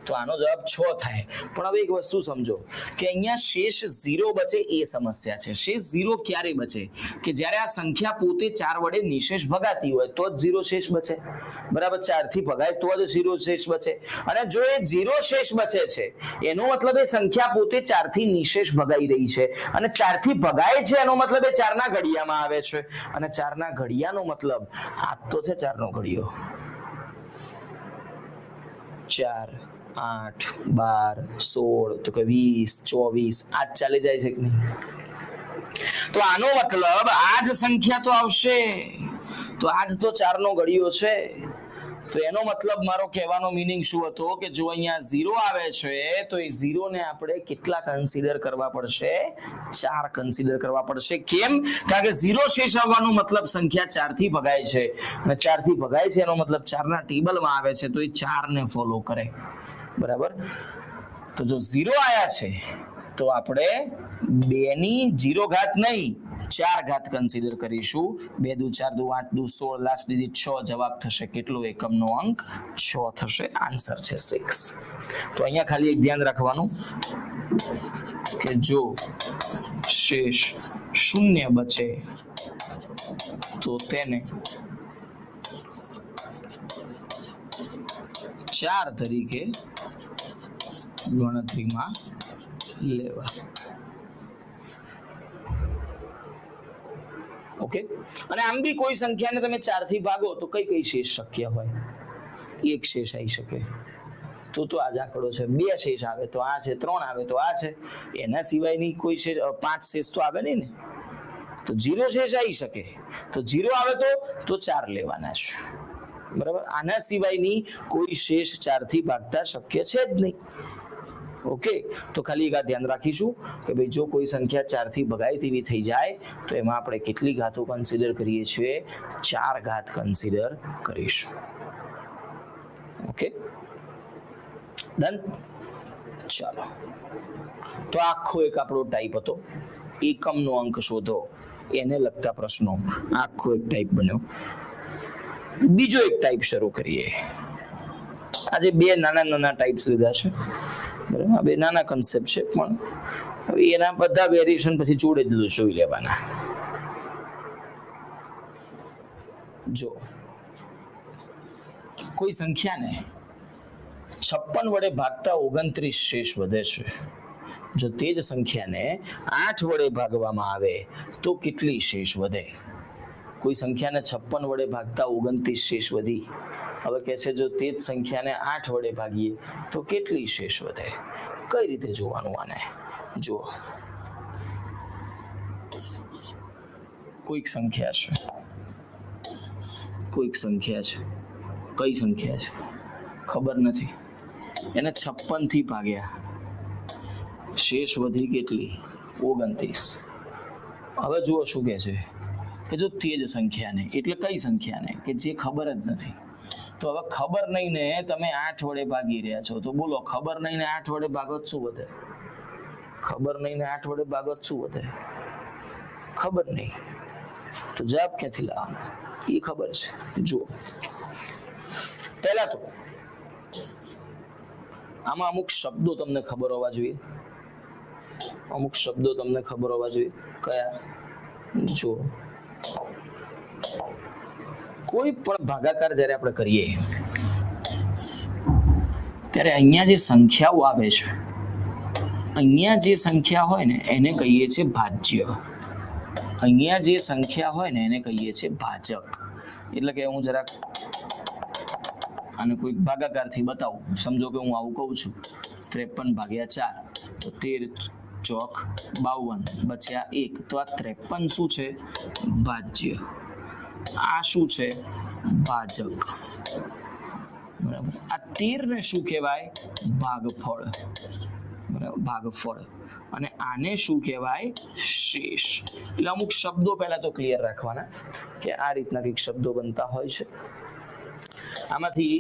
તો આનો જવાબ 6 થાય. પણ હવે એક વસ્તુ સમજો કે અહીંયા શેષ 0 બચે એ સમસ્યા છે. શેષ 0 ક્યારે બચે? કે જ્યારે આ સંખ્યા પોતે 4 વડે નિશેષ ભગાતી હોય તો જ 0 શેષ બચે. બરાબર. 4 થી ભગાય તો જ 0 શેષ બચે. અને જો એ 0 શેષ બચે છે એનો મતલબ એ સંખ્યા પોતે 4 થી નિશેષ ભગાઈ રહી છે, અને 4 થી ભગાય છે એનો મતલબ એ 4 ના ઘડિયામાં આવે છે, અને 4 ના ઘડિયાનો મતલબ આ તો છે 4 નો ઘડિયો. 4 8 12 16 તો કે 20 24 આ ચાલી જાય છે કે નહીં? તો આનો મતલબ આ જ સંખ્યા તો આવશે, તો આજ તો 4 નો ઘડિયો છે. તો એનો મતલબ મારો કહેવાનો મીનિંગ શું હતો કે જો અહીંયા 0 આવે છે તો એ 0 ને આપણે કેટલા કન્સિડર કરવા પડશે? 4 કન્સિડર કરવા પડશે. કેમ? કારણ કે 0 શેષ આવવાનો મતલબ સંખ્યા 4 થી ભગાય છે, અને 4 થી ભગાય છે એનો મતલબ 4 ના ટેબલમાં આવે છે, તો એ 4 ને ફોલો કરે. બરાબર. તો જો 0 આયા છે તો આપણે 2 ની 0 ઘાત નહીં 4 ઘાત કન્સિડર કરીશું. 2 દુ 4 દુ 8 દુ 16, લાસ્ટ ડિજિટ 6, જવાબ થશે કેટલો? એકમનો અંક 6 થશે. આન્સર છે 6. તો અહીંયા ખાલી એક ધ્યાન રાખવાનું કે જો શેષ 0 બચે તો તેને 4 તરીકે ગણતરીમાં લેવા. ઓકે. અને આમ બી કોઈ સંખ્યાને તમે 4 થી ભાગો તો કઈ શેષ શક્ય હોય? એક શેષ આવી શકે, તો આ જ આંકડો છે. 2 શેષ આવે તો આ છે, 3 આવે તો આ છે, એના સિવાયની કોઈ શેષ 5 શેષ તો આવે નહીં ને. તો 0 શેષ આવી શકે, તો 0 આવે તો 4 લેવાના છે. બરાબર. આના સિવાયની કોઈ શેષ 4 થી ભાગતા શક્ય છે જ નહીં. ઓકે. તો ખાલી એક આ ધ્યાન રાખીશું કે ભાઈ જો કોઈ સંખ્યા 4 થી ભગાય તેવી થઈ જાય તો એમાં આપણે કેટલી ઘાતો કન્સિડર કરીએ છીએ? 4 ઘાત કન્સિડર કરીશું. ઓકે. ડન. ચાલો. તો આખો એક આપણો ટાઈપ હતો એકમનો અંક શોધો, એને લગતા પ્રશ્નો. આખો એક ટાઈપ બન્યો. બીજો એક ટાઈપ શરૂ કરીએ. આજે 2 નાના ટાઈપ્સ લીધા છે. બરાબર. આ 2 નાના કન્સેપ્ટ છે, પણ હવે એના બધા વેરિએશન પછી જોડે જ જોઈ લેવાના. જો કોઈ સંખ્યાને 56 વડે ભાગતા 29 શેષ વધે છે, જો તે જ સંખ્યાને 8 વડે ભાગવામાં આવે તો કેટલી શેષ વધે? કોઈ સંખ્યાને 56 વડે ભાગતા 29 શેષ વધી. હવે કહે છે જો તે જ સંખ્યાને 8 વડે ભાગીએ તો કેટલી શેષ વધે? કઈ રીતે જોવાનું આને? જુઓ, કોઈક સંખ્યા છે, કઈ સંખ્યા છે ખબર નથી, એને 56 થી ભાગ્યા, શેષ વધી કેટલી? 29. હવે જુઓ શું કહે છે કે જો તે જ સંખ્યાને, એટલે કઈ સંખ્યાને કે જે ખબર જ નથી, તો હવે ખબર નહીં ને તમે 8 વડે ભાગી રહ્યા છો, તો બોલો ખબર નહીં ને 8 વડે ભાગો શું વધે? ખબર નહીં ને 8 વડે ભાગો શું વધે? ખબર નહીં. તો જવાબ ક્યાંથી લાવવાનો? એ ખબર છે. જુઓ, પહેલા તો આમાં અમુક શબ્દો તમને ખબર હોવા જોઈએ. કયા? જો કોઈ પણ ભાગાકાર જ્યારે આપણે કરીએ ત્યારે અહીંયા જે સંખ્યાઓ આવે છે, અહીંયા જે સંખ્યા હોય ને એને કહીએ છીએ ભાજ્ય. ભાજક. એટલે કે હું જરાક આને કોઈ ભાગાકારથી બતાવું. સમજો કે હું આવું કહું છું 53/4 તો 13 ચોક 52 બચ્યા 1. તો આ 53 શું છે? ભાજ્ય. આ શું છે? ભાજક. બરાબર. આ 13 ને શું કહેવાય? ભાગફળ. બરાબર, ભાગફળ. અને આને શું કહેવાય? શેષ. એટલે અમુક શબ્દો પહેલા તો ક્લિયર રાખવાના કે આ રીતના કંઈક શબ્દો બનતા હોય છે. આમાંથી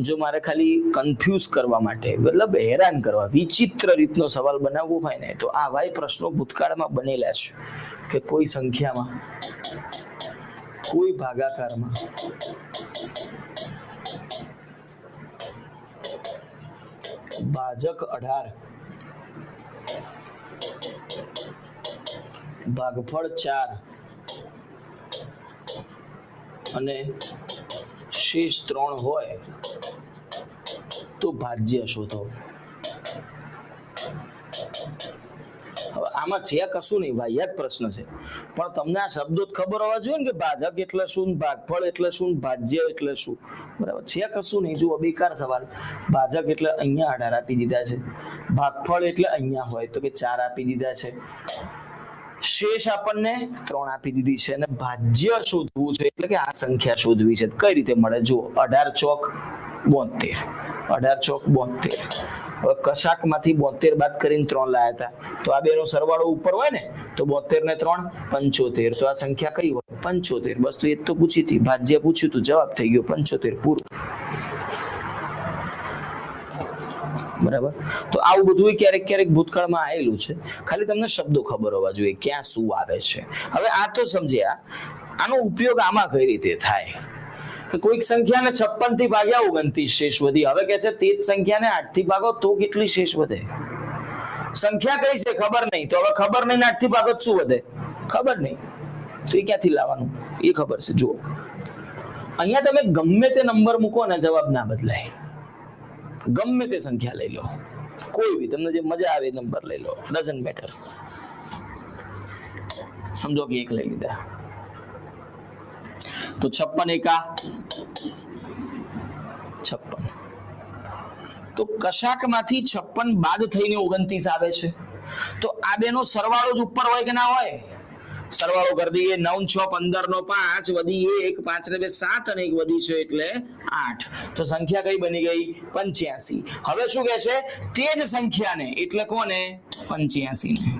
જો મારે ખાલી કન્ફ્યુઝ કરવા માટે, મતલબ હેરાન કરવા, વિચિત્ર રીતનો સવાલ બનાવવો હોય ને તો આવા પ્રશ્નો ભૂતકાળમાં બનેલા છે કે કોઈ સંખ્યામાં, કોઈ ભાગાકારમાં ભાજક 18, ભાગફળ 4 અને શેષ 3 હોય તો ભાજ્ય શોધો. હવે આમાં છે કશું નહીં, વાહિયાત પ્રશ્ન છે, પણ તમને આ શબ્દો જ ખબર હોવા જોઈએ ને કે ભાજક એટલે શું, ભાગફળ એટલે શું, ભાજ્ય એટલે શું. બરાબર છે? કશું નહીં. જુઓ, બેકાર સવાલ. ભાજક એટલે અહીંયા 18 આપી દીધા છે, ભાગફળ એટલે અહીંયા હોય તો કે 4 આપી દીધા છે, શેષ આપણને 3 આપી દીધી છે, અને ભાજ્ય શોધવું છે એટલે કે આ સંખ્યા શોધવી છે. કઈ રીતે મળે? જુઓ, 18 ચોક 72, 18 ચોક 72. હવે કશાકમાંથી 72 બાદ કરીને 3 લાયા હતા, તો આ બેનો સરવાળો ઉપર હોય ને, તો 72 ને 3 75. તો આ સંખ્યા કઈ હોય? 75. બસ તો એ જ તો પૂછી હતી, ભાજ્ય પૂછ્યું હતું, જવાબ થઈ ગયો 75. પૂરું. બરાબર. તો આવું બધું ક્યારેક ક્યારેક ભૂતકાળમાં આવેલું છે, ખાલી તમને શબ્દો ખબર હોવા જોઈએ ક્યાં શું આવે છે. હવે આ તો સમજ્યા, આનો ઉપયોગ આમાં કઈ રીતે થાય કે કોઈક સંખ્યાને 56 થી ભાગ્યા 29 શેષ વધી. હવે કે છે તે જ સંખ્યાને 8 થી ભાગો તો કેટલી શેષ વધે? સંખ્યા કઈ છે ખબર નહીં, તો હવે ખબર નહીં 8 થી ભાગો શું વધે? ખબર નહીં. તો એ ક્યાંથી લાવવાનું? એ ખબર છે. જુઓ, અહીંયા તમે ગમે તે નંબર મૂકો ને જવાબ ના બદલાય. ગમે તે સંખ્યા લઈ લો, કોઈ બી તમને જે મજા આવે નંબર લઈ લો, ડઝન્ટ મેટર. સમજો કે 1 લઈ લીધા તો 56 એકા 56. તો કશાકમાંથી 56 બાદ થઈને 29 આવે છે, તો આ બેનો સરવાળો જ ઉપર હોય કે ના હોય? સરવાળો કરી દઈએ. 9 6 15 નો 5 વધી 1, 5 ને 2 7 અને 1 વધી છે એટલે 8. તો સંખ્યા કઈ બની ગઈ? 85. હવે શું કહે છે? તે જ સંખ્યાને, એટલે કોને? 85 ને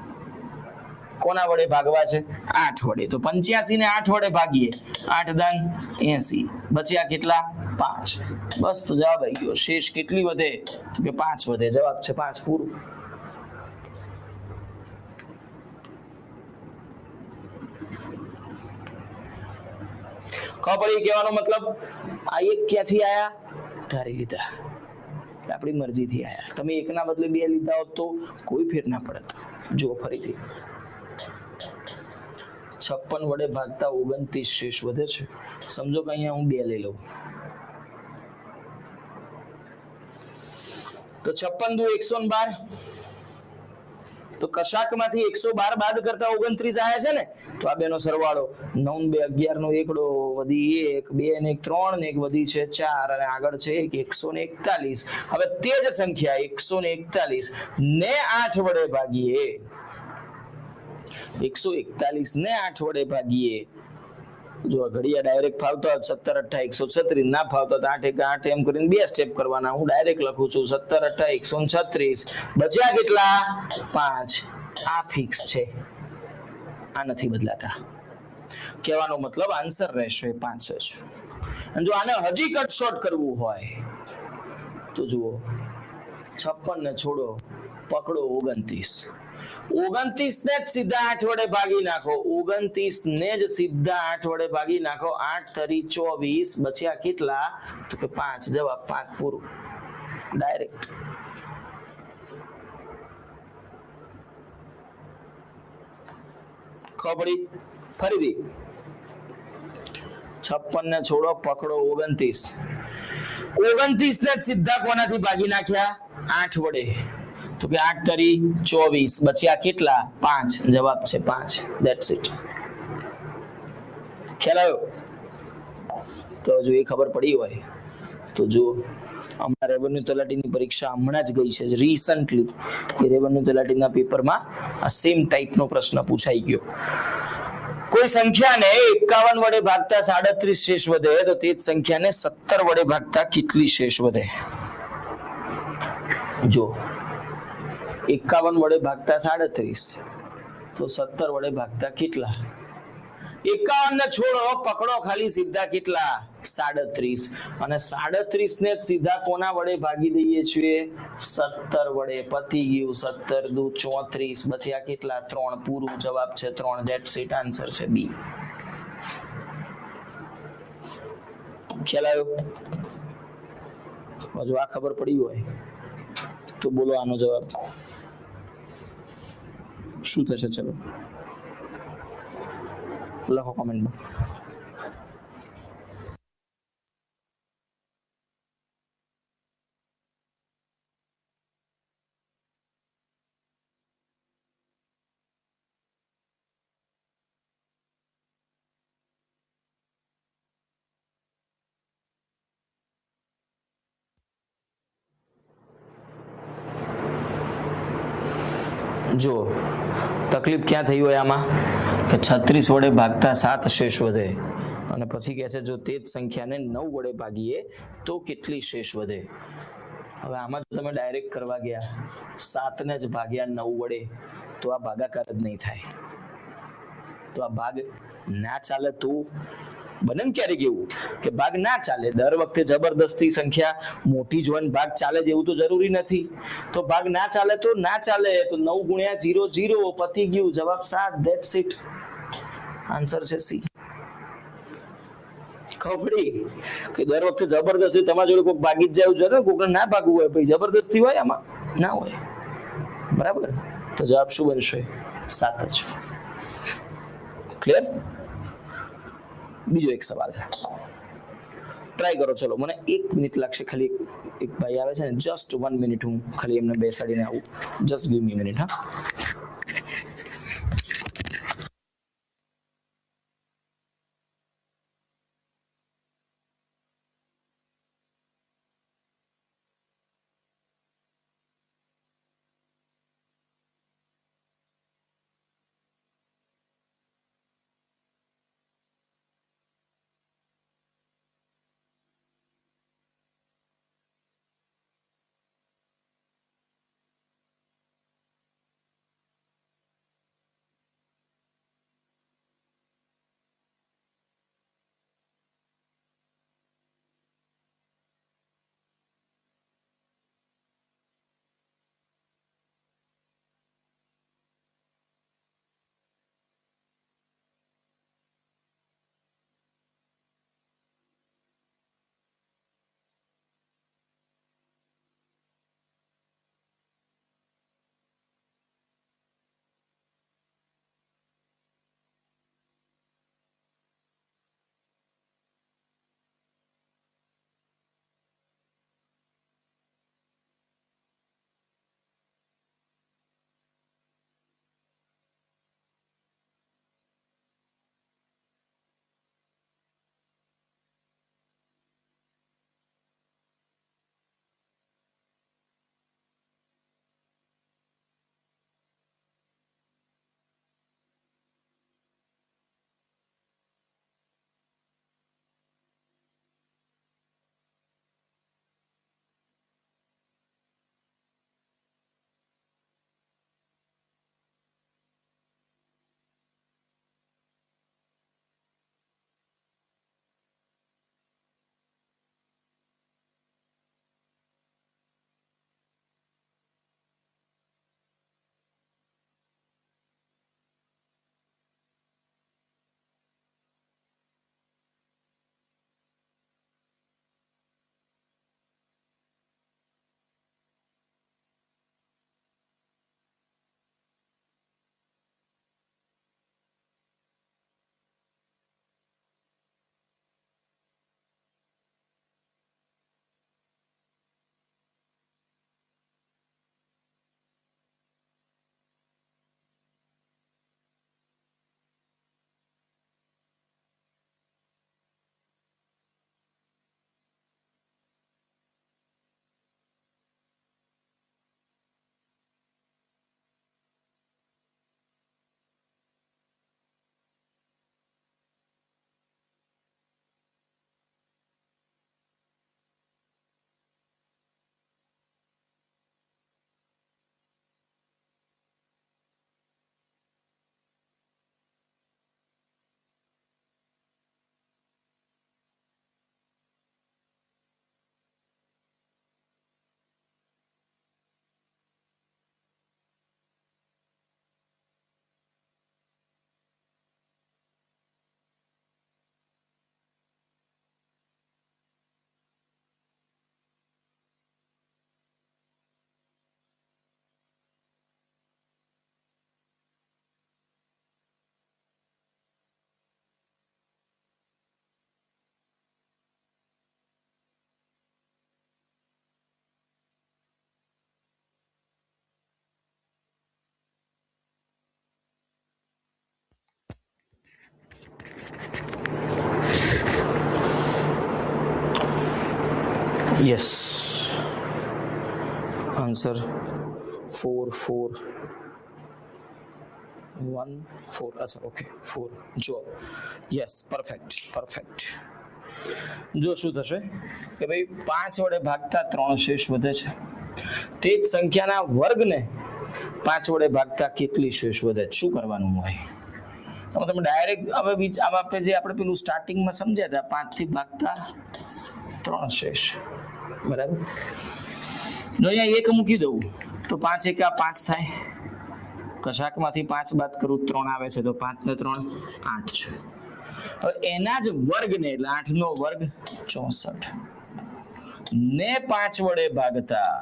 કોના વડે ભાગવા છે? 8 વડે. તો 85 ને 8 વડે ભાગીએ, 8 દાન 80, બચ્યા કેટલા? 5. બસ તો જવાબ આવી ગયો. શેષ કેટલી વધે? તો કે 5 વધે. જવાબ છે 5. પૂરું. ખબર પડી? કહેવાનો મતલબ આ 1 ક્યાંથી આયા? ધારી લીધા, આપણી મરજીથી આયા. તમે 1 ના બદલે 2 લીધા હોત તો કોઈ ફેર ના પડત. જુઓ ફરીથી, 56 વડે ભાગતા 29 શેષ વધે છે. સમજો કે અહીંયા હું 2 લઈ લઉં તો 56 દુ 112, તો કશાકમાંથી 112 બાદ કરતા 29 આયા છે ને, તો આ બેનો સરવાળો 9 2 11 નો એકડો વધી 1 2 ને 1 3 ને એક વધી છે 4 અને આગળ છે 141. હવે તે જ સંખ્યા 141 ને 8 વડે ભાગીએ, 141 ને 8 વડે ભાગીએ. જો ઘડિયા ડાયરેક્ટ ફાવતો 17 8 136, ના ફાવતો 8 1 8 એમ કરીને બે સ્ટેપ કરવાના. હું ડાયરેક્ટ લખું છું 17 8 136, બચ્યા કેટલા 5. આ ફિક્સ છે, આ નથી બદલાતા. કહેવાનો મતલબ આન્સર રહેશે 5 જ. અને જો આને હજી કટ શોર્ટ કરવું હોય તો જુઓ 56 ને છોડો, પકડો 29. 29 ને જ સીધા 8 વડે ભાગી નાખો, 29 ને જ સીધા 8 વડે ભાગી નાખો. 8 તરી 24, બચ્યા કેટલા તો કે 5. જવાબ 5 પૂરું. ડાયરેક્ટ. ખબરી ફરીથી 56 ને છોડો, પકડો 29. 29 ને જ સીધા કોનાથી ભાગી નાખ્યા 8 વડે, તો કે 8 તરી 24, બચ્યા કેટલા 5. જવાબ છે 5. That's it. ખ્યાલ આવ્યો? તો જો એ ખબર પડી હોય તો જો હમણાં રેવન્યુ તલાટીની પરીક્ષા હમણાં જ ગઈ છે રિસન્ટલી, કે રેવન્યુ તલાટીના પેપરમાં આ સેમ ટાઈપનો પ્રશ્ન પૂછાઈ ગયો. કોઈ સંખ્યાને 51 વડે ભાગતા 37 શેષ વધે, તો તે જ સંખ્યાને 17 વડે ભાગતા કેટલી શેષ વધે? જો 51 વડે ભાગતા 37, તો 17 વડે ભાગતા કેટલા? 51 ને છોડો, પકડો ખાલી સીધા કેટલા 37, અને 37 ને સીધા કોના વડે ભાગી દઈએ છીએ 17 વડે. પતી ગયું. 17 દુ 34, બચ્યા કેટલા 3. પૂરું. જવાબ છે 3. That's it. આન્સર છે બી. ખ્યાલ આવ્યો? જો આ ખબર પડી હોય તો બોલો આનો જવાબ શું થશે? ચલો લખો કોમેન્ટમાં. જો તકલીફ ક્યાં થઈ હોય આમાં કે 36 વડે ભાગતા 7 શેષ વધે, અને પછી કહે છે જો તે જ સંખ્યાને 9 વડે ભાગીએ તો કેટલી શેષ વધે. હવે આમાં જો તમે ડાયરેક્ટ કરવા ગયા 7 ને જ ભાગ્યા 9 વડે, તો આ ભાગાકાર જ નહીં થાય. તો આ ભાગ ના ચાલે. તો બને ને ક્યારેક એવું કે ભાગ ના ચાલે, દર વખતે જબરદસ્તી સંખ્યા મોટી જ હોય ને ભાગ ચાલે જેવું તો જરૂરી નથી. તો ભાગ ના ચાલે તો ના ચાલે, તો 9 ગુણ્યા 0 0, પતી ગયું. જવાબ 7. That's it. આન્સર છે સી. ખબડી કે દર વખતે જબરદસ્તી તમારા જોડે કોઈક ભાગી જ જાય છે ને, કોઈક ના ભાગવું હોય ભાઈ, જબરદસ્તી હોય આમાં ના હોય. બરાબર? તો જવાબ શું બનશે? 7 જ. ક્લિયર? બીજો એક સવાલ ટ્રાય કરો. ચલો મને 1 મિનિટ લાગશે ખાલી. એક ભાઈ આવે છે ને, જસ્ટ 1 મિનિટ, હું ખાલી એમને બેસાડીને આવું. Just give me minute. હા, યસ, આન્સર 4 4 1 4. અચ્છા ઓકે 4. જો યસ, પરફેક્ટ. જો શું થશે કે ભાઈ 5 વડે ભાગતા 3 શેષ વધે છે, તે જ સંખ્યાના વર્ગને 5 વડે ભાગતા કેટલી શેષ વધે? શું કરવાનું હોય? તમે ડાયરેક્ટ હવે આપણે જે આપણે પેલું સ્ટાર્ટિંગમાં સમજ્યા હતા 5 થી ભાગતા 3 શેષ, બરાબર. જો અહીંયા 1 મૂકી દઉં તો 5 એકા 5 થાય, કશાકમાંથી 5 બાદ કરું 3 આવે છે, તો 5 ને 3 8 છે. હવે એના જ વર્ગને એટલે 8 નો વર્ગ 64 ને 5 વડે ભાગતા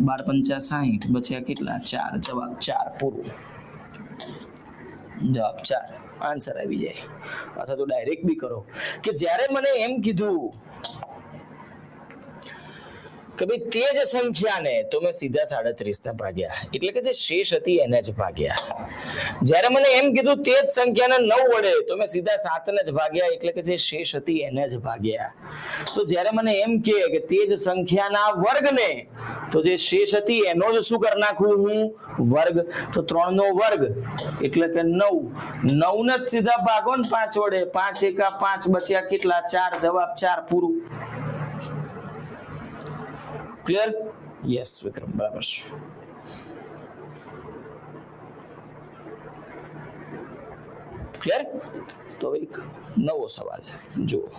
12 પંચા 60, બચ્યા કેટલા? 4. જવાબ 4 પૂરું. જવાબ 4 આન્સર આવી જાય. અથવા તો ડાયરેક્ટ બી કરો કે જ્યારે મને એમ કીધું કે ભાઈ તે જ સંખ્યાને તો મેં સીધા 37 ના ભાગ્યા, એટલે કે જે શેષ હતી એને જ ભાગ્યા. જ્યારે મને એમ કીધું તે જ સંખ્યાને 9 વડે તો મેં સીધા 7 ને જ ભાગ્યા, એટલે કે જે શેષ હતી એને જ ભાગ્યા. તો જ્યારે મને એમ કહે કે તે જ સંખ્યાના વર્ગને તો જે શેષ હતી એનો જ શું કરી નાખું હું? વર્ગ. તો 3 નો વર્ગ એટલે કે 9. 9 ને જ સીધા ભાગો ને 5 વડે, 5 એકા 5, બચ્યા કેટલા? 4. જવાબ 4 પૂરું. ક્લિયર? યસ વિક્રમ, બરાબર છે. ક્લિયર? તો એક નવો સવાલ જુઓ.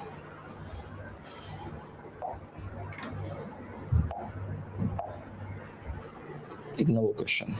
એક નવો ક્વેશ્ચન.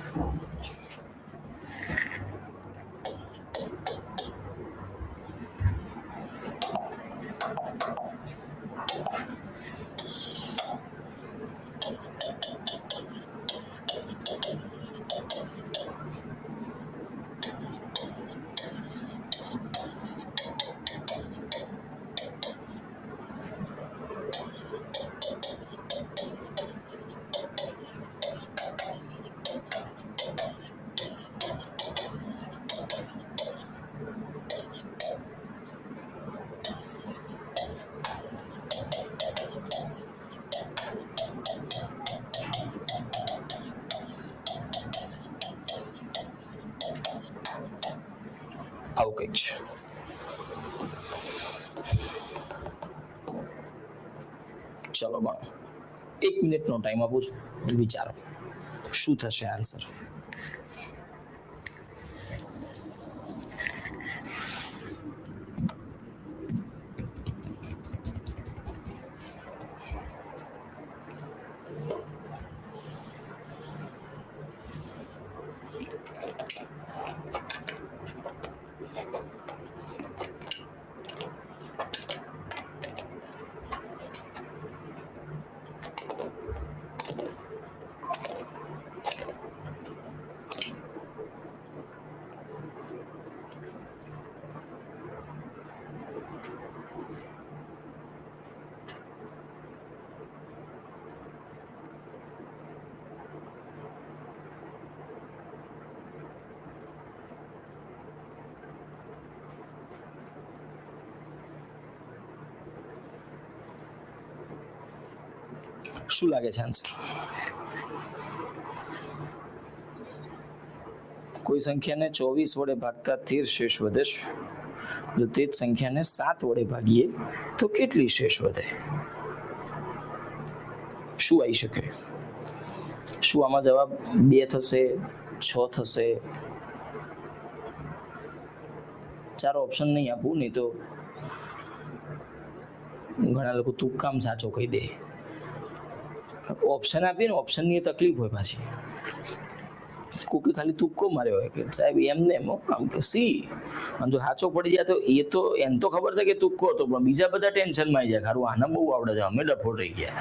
આવું કંઈક છે. ચલો ભણો, 1 મિનિટનો ટાઈમ આપું છું, વિચારો શું થશે આન્સર. શું લાગે છે આન્સર? કોઈ સંખ્યાને 24 વડે ભાગતા 13 શેષ વધે છે, જો તે જ સંખ્યાને 7 વડે ભાગીએ તો કેટલી શેષ વધે? શું આવી શકે? શું આમાં જવાબ 2 થશે, 6 થશે? 4 ઓપ્શન નહીં આપું, નહીં તો ઘણા લોકો તુક્કામ સાચો કહી દે. ઓપ્શન આપીને ઓપ્શનની તકલીફ હોય પાછી. કોકે ખાલી તુક્કો માર્યો હોય કે સાહેબ એમને એમ કામ કે સી, આમ જો સાચો પડી જાય તો એ તો એને તો ખબર છે કે તુક્કો હતો, પણ બીજા બધા ટેન્શનમાં આવી જાય, ખારું આને બહુ આવડે છે, અમે ડફોડ રહી ગયા,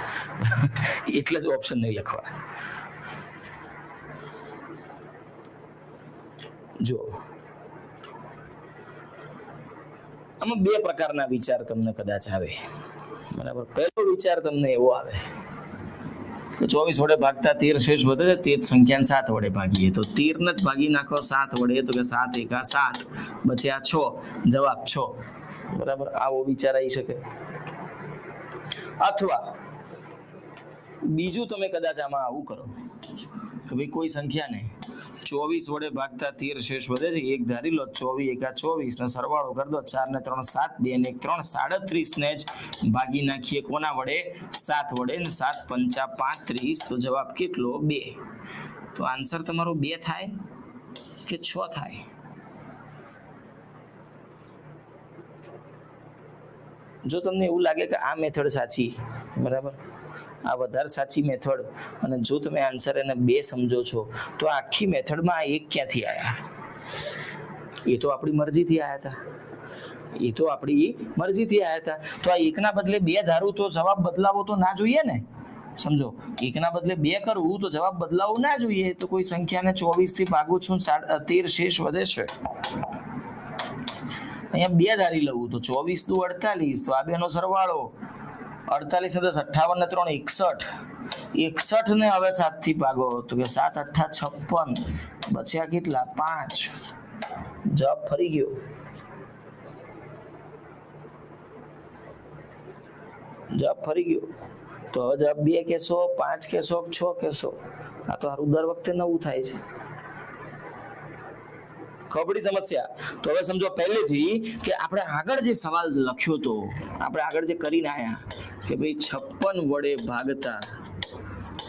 એટલે જ ઓપ્શન નહીં લખવા. જો આમાં 2 પ્રકારના વિચાર તમને કદાચ આવે, બરાબર. પહેલો વિચાર તમને એવો આવે કે 24 વડે ભાગતા 13 શેષ વધે છે, તે જ સંખ્યાને 7 વડે ભાગીએ તો 13 ને જ ભાગી નાખો 7 વડે, તો કે 7 એકા 7, બચ્યા 6. જવાબ 6. બરાબર, આવો વિચાર આવી શકે. અથવા બીજું તમે કદાચ આમાં આવું કરો કે ભાઈ કોઈ સંખ્યાને 24 વડે ભાગતા 13 શેષ વધે છે, એક ધારી લો 24 એકા 24 ને સરવાળો કરી દો, 4 ને 3 7, 2 ને 1 3, 37 ને જ ભાગી નાખીએ કોના વડે? 7 વડે, ને 7 પંચા 35, તો જવાબ કેટલો? 2. તો આન્સર તમારો 2 થાય કે 6 થાય? જો તમને એવું લાગે કે આ મેથડ સાચી, બરાબર, આ વધારે સાચી મેથડ, અને જો તમે આન્સર એને 2 સમજો છો, તો આખી મેથડમાં આ 1 ક્યાંથી આવ્યા? એ તો આપણી મરજીથી આવ્યા હતા, એ તો આપણી મરજીથી આવ્યા હતા. તો આ 1 ના બદલે 2 ધારું તો જવાબ બદલાવો તો ના જોઈએ ને? સમજો, 1 ના બદલે 2 કરવું તો જવાબ બદલાવો ના જોઈએ. તો કોઈ સંખ્યાને 24 થી ભાગું છું, 13 શેષ વધે છે, અહીંયા 2 ધારી લઉં તો 24 દુ 48, તો આ બેનો સરવાળો 48 ને 10 58 ને 3 61, 61 ને હવે 7 થી ભાગો તો કે 7 8 56, બચ્યા કેટલા? 5. જવાબ ફરી ગયો. જવાબ ફરી ગયો. તો હવે જવાબ 2 કેસો, 5 કેસો, 6 કેસો? આ તો હારું દર વખતે નવું થાય છે. ખબડી સમસ્યા. તો હવે સમજો પહેલેથી કે આપણે આગળ જે સવાલ લખ્યો તો, આપણે આગળ જે કરીને આયા કે ભાઈ 56 વડે ભાગતા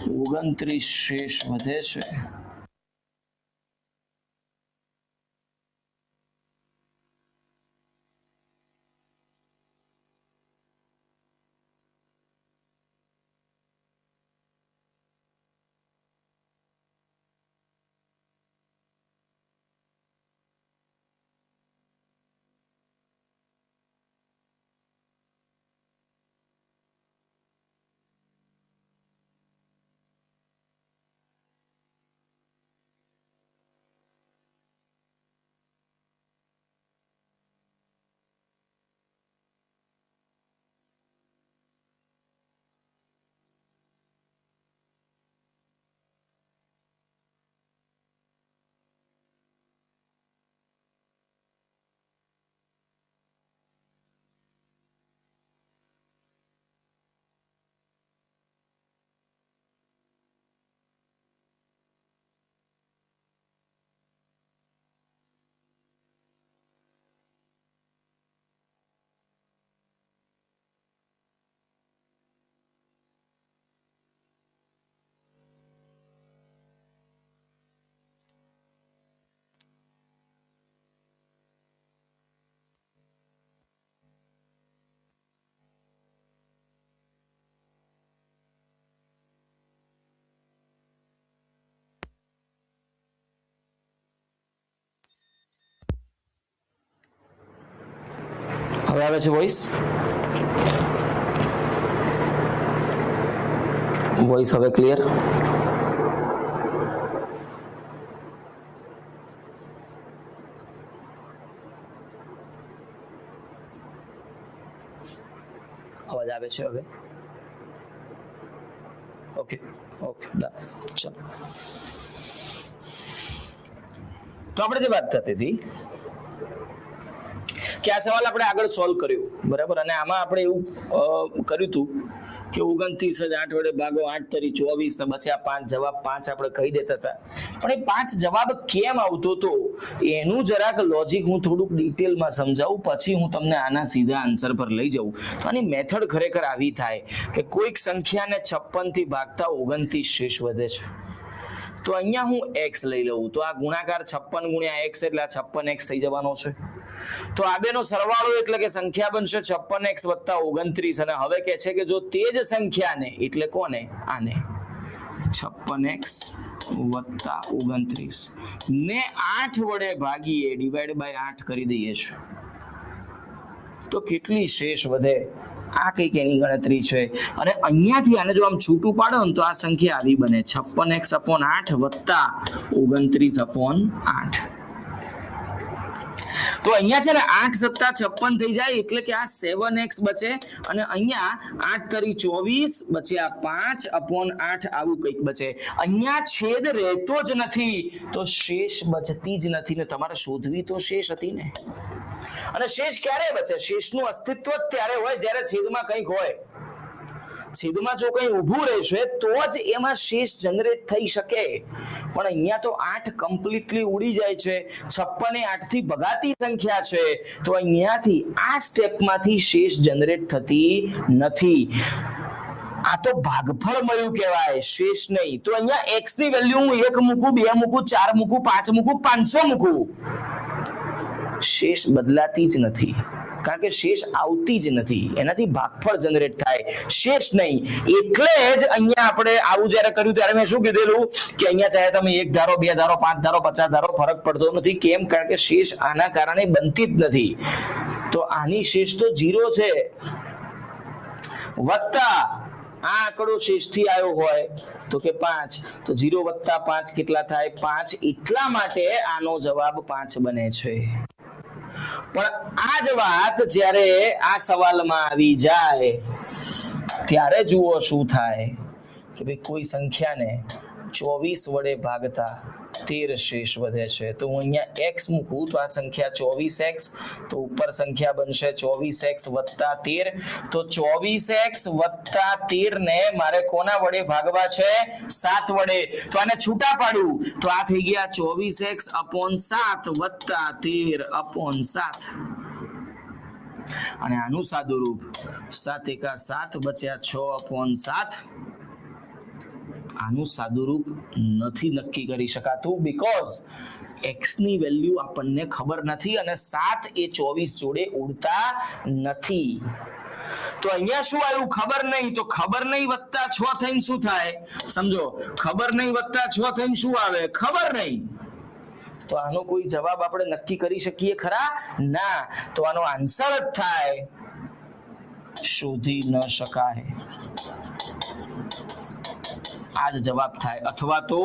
29 શેષ વધે છે. હવે આવે છે વોઇસ? વોઇસ હવે ક્લિયર? અવાજ આવે છે હવે? Okay okay done. ચલો, તો આપણે જે વાત થતી હતી કે આ સવાલ આપણે આગળ સોલ્વ કર્યો, બરાબર, અને આમાં આપણે એવું કર્યું હતું કે 29 8 વડે ભાગો 8 તરી 24 ને બચ્યા 5, જવાબ 5 આપણે કહી દેતા હતા. પણ એ 5 જવાબ કેમ આવતો હતો એનું જરાક લોજિક હું થોડુંક ડિટેલમાં સમજાવું, પછી હું તમને આના સીધા આન્સર પર લઈ જાઉં. તો આની મેથડ ખરેખર આવી થાય કે કોઈક સંખ્યાને 56 થી ભાગતા 29 શેષ વધે છે. તો અહીંયા હું x લઈ લઉં, તો આ ગુણાકાર 56 ગુણ્યા x એટલે આ 56x થઈ જવાનો છે. તો આ બેનો સરવાળો એટલે કે સંખ્યા બનશે 56x વત્તા 29, અને હવે કે છે કે જો તે જ સંખ્યાને, એટલે કોને? આને 56x વત્તા 29 ને 8 વડે ભાગીએ, ડિવાઈડ બાય 8 કરી દઈએ છે, તો કેટલી શેષ વધે? આ કઈક એની ગણતરી છે. અને અહીંયાથી આને જો આમ છૂટું પાડો ને તો આ સંખ્યા આવી બને 56x/8 વત્તા 29/8. તો અહીંયા છે ને 8 સત્તા 56 થઈ જાય, એટલે કે આ 7x બચે, અને અહીંયા 8 તરી 24 બચ્યા 5/8 આવું કંઈક બચે. અહીંયા છેદ રહેતો જ નથી, તો શેષ બચતી જ નથી, ને તમારે શોધવી તો શેષ હતી ને. અને શેષ ક્યારે બચે? શેષનું અસ્તિત્વ ત્યારે હોય જ્યારે છેદમાં કંઈક હોય. છેદમાં જો કંઈ ઊભું રહેશે તો જ એમાં શેષ જનરેટ થઈ શકે, પણ અહીંયા તો 8 કમ્પ્લીટલી ઉડી જાય છે. 56 એ 8 થી ભગાતી સંખ્યા છે, તો અહીંયાથી આ સ્ટેપમાંથી શેષ જનરેટ થતી નથી. આ તો ભાગફળ મળ્યું કહેવાય, શેષ નહીં. તો અહીંયા x ની વેલ્યુ હું 1 મૂકું, 2 મૂકું, 4 મૂકું, 5 મૂકું, 500 મૂકું, શેષ બદલાતી જ નથી, કારણ કે શેષ આવતી જ નથી. એનાથી ભાગફળ જનરેટ થાય, શેષ નહીં. એટલે જ અહીંયા આપણે આવું જ્યારે કર્યું ત્યારે મેં શું કીધેલું કે અહીંયા ચાહે તમે 1 ધારો, 2 ધારો, 5 ધારો, 50 ધારો, ફરક પડતો નથી. કેમ? કારણ કે શેષ આના કારણે બનતી જ નથી. તો આની શેષ તો 0 છે, વત્તા આ આંકડો શેષથી આવ્યો હોય તો કે 5, તો 0 વત્તા 5 કેટલા થાય? 5. એટલા માટે આનો જવાબ 5 બને છે. પણ આ જ વાત જ્યારે આ સવાલમાં આવી જાય ત્યારે જુઓ શું થાય કે ભાઈ કોઈ સંખ્યાને 24 વડે ભાગતા 13 શેષ વધે છે. તો હું અહીંયા x મૂકું તો આ સંખ્યા 24x, તો ઉપર સંખ્યા બનશે 24x વત્તા 13. તો 24x વત્તા 13 ને મારે કોના વડે ભાગવા છે? 7 વડે. તો આને છૂટા પાડું તો આ થઈ ગયા 24x upon 7 વત્તા 13 upon 7. અને આનું સાદું રૂપ 7 એકા 7 બચ્યા 6 upon 7. આનું સાદું રૂપ નથી નક્કી કરી શકાતું, બીકોઝ x ની વેલ્યુ આપણને ખબર નથી અને 7 એ 24 જોડે ઉડતા નથી. તો અહીંયા શું આવ્યું? ખબર નહીં. તો ખબર નહીં વત્તા 6 થઈને શું થાય? સમજો, ખબર નહીં વત્તા 6 થઈને શું આવે? ખબર નહીં. તો આનો કોઈ જવાબ આપણે નક્કી કરી શકીએ ખરા? ના. તો આનો આન્સર જ થાય શોધી ન શકાય. આ જ જવાબ થાય, અથવા તો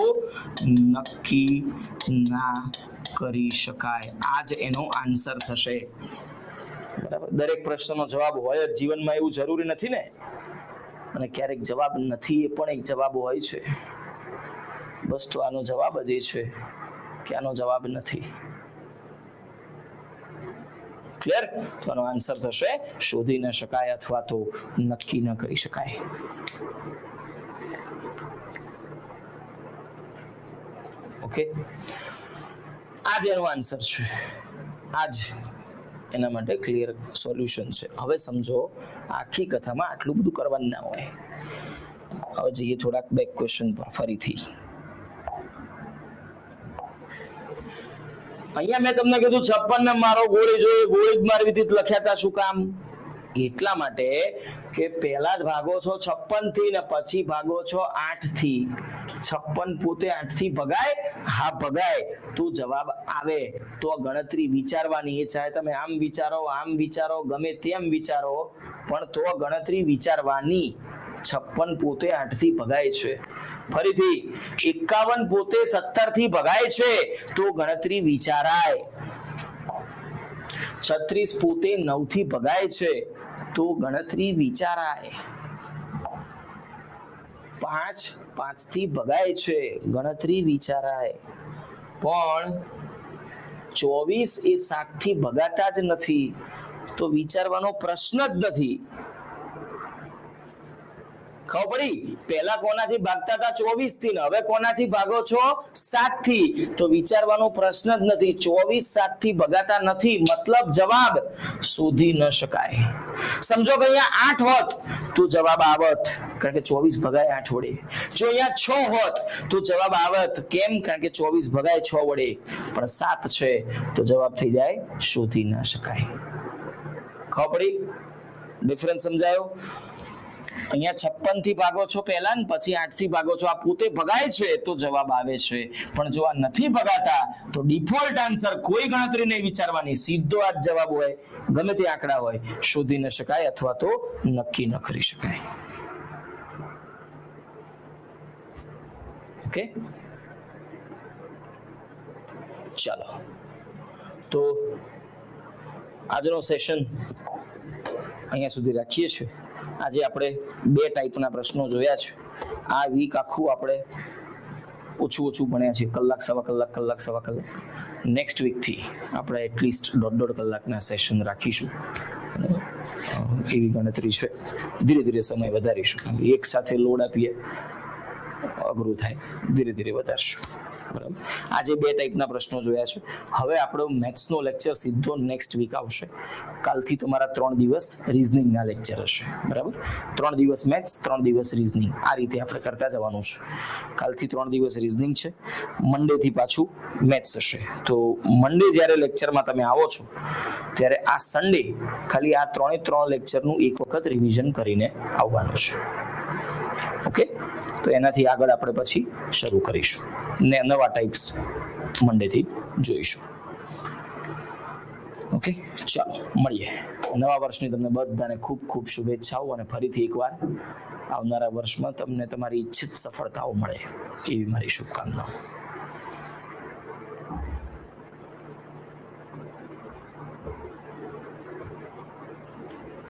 નક્કી ના કરી શકાય. આ જ એનો આન્સર થશે. બરાબર. દરેક પ્રશ્નનો જવાબ હોય જ જીવનમાં એવું જરૂરી નથી ને, અને ક્યારેક જવાબ નથી એ પણ એક જવાબ હોય છે. બસ તો આનો જવાબ જ એ છે કે આનો જવાબ નથી. ક્લિયર? તો આનો આન્સર થશે શોધી ન શકાય અથવા તો નક્કી ન કરી શકાય. ઓકે, આજ એનો આન્સર છે, આજ એના માટે ક્લિયર સોલ્યુશન છે. હવે સમજો આખી કથામાં આટલું બધું કરવાનું ના હોય. હવે જઈએ થોડાક બેક ક્વેશ્ચન પર ફરીથી. અહીંયા મેં તમને કીધું 56 ને મારો ગોળી જોઈએ, ગોળી જ મારવી હતી લખ્યા હતા. શું કામ? એટલા માટે કે પહેલા જ ભાગો છો 56 થી ને પછી ભાગો છો 8 થી. 56 પોતે 8 થી ભગાય? હા ભગાય. તો જવાબ આવે. તો ગણતરી વિચારવાની, એ ચાહે તમે આમ વિચારો, ગમે તેમ વિચારો, પણ તો ગણતરી વિચારવાની. 56 પોતે 8 થી ભગાય છે. ફરીથી 51 પોતે 17 થી ભગાય છે, તો ગણતરી વિચારાય. 36 પોતે 9 થી ભગાય છે, તો ગણતરી વિચારાય. 5 5 થી ભગાય છે, ગણતરી વિચારાય. પણ 24 એ 7 થી ભગાતા જ નથી, તો વિચારવાનો પ્રશ્ન જ નથી. ખબર પડી? પહેલા કોનાથી ભાગતા હતા? 24 થી, ને હવે કોનાથી ભાગો છો? 7 થી. તો વિચારવાનો પ્રશ્ન જ નથી. 24 7 થી ભગાતા નથી, મતલબ જવાબ શોધી ન શકાય. સમજો કે અહીંયા 8 હોત તો જવાબ આવત, કારણ કે 24 ભગાય 8 વડે. જો અહીંયા 6 હોત તો જવાબ આવત. કેમ? કારણ કે 24 ભગાય 6 વડે. પણ 7 છે તો જવાબ થઈ જાય શોધી ન શકાય. ખબર પડી? ડિફરન્સ સમજાયો? અહીંયા 56 થી ભાગો છો પહેલા, ને પછી 8 થી ભાગો છો. આ પોતે ભગાય છે તો જવાબ આવે છે, પણ જો આ નથી ભગાતા તો ડિફોલ્ટ આન્સર, કોઈ ગણતરી નહીં વિચારવાની, સીધો આ જ જવાબ હોય, ગમે તે આંકડા હોય, શોધી ન શકાય અથવા તો નક્કી ન કરી શકાય. ઓકે, ચાલો તો આજનો સેશન અહીંયા સુધી રાખીએ છીએ. આજે આપણે 2 ટાઈપના પ્રશ્નો જોયા છે. આ વીક આખું આપણે ઓછું ભણ્યા છીએ, કલાક સવા કલાક. નેક્સ્ટ વીકથી આપણે એટલીસ્ટ 1.5 કલાકના સેશન રાખીશું. એવી ગણતરી છે. ધીરે ધીરે સમય વધારીશું, કારણ કે એક સાથે લોડ આપીએ અઘરું થાય, ધીરે ધીરે વધારશું. બરાબર. આજે 2 ટાઈપના પ્રશ્નો જોયા છે. હવે આપણો મેથ્સનો લેક્ચર સીધો નેક્સ્ટ વીક આવશે. કાલથી તમારા 3 દિવસ રીઝનિંગના લેક્ચર હશે. બરાબર. 3 દિવસ મેથ્સ, 3 દિવસ રીઝનિંગ, આ રીતે આપણે કરતા જવાનું છે. કાલથી 3 દિવસ રીઝનિંગ છે, મંડેથી પાછું મેથ્સ હશે. તો મંડે જ્યારે લેક્ચરમાં તમે આવો છો ત્યારે આ સન્ડે ખાલી આ 3 લેક્ચરનું એક વખત રિવિઝન કરીને આવવાનું છે. ઓકે, તો એનાથી આગળ આપણે પછી શરૂ કરીશું ને નવા ટાઈપ્સ મંડેથી જોઈશું. ઓકે, ચાલો મળીએ. નવા વર્ષની તમને બધાને ખૂબ ખૂબ શુભેચ્છાઓ, અને ફરીથી એકવાર આવનારા વર્ષમાં તમને તમારી ઈચ્છિત સફળતાઓ મળે એવી મારી શુભકામનાઓ.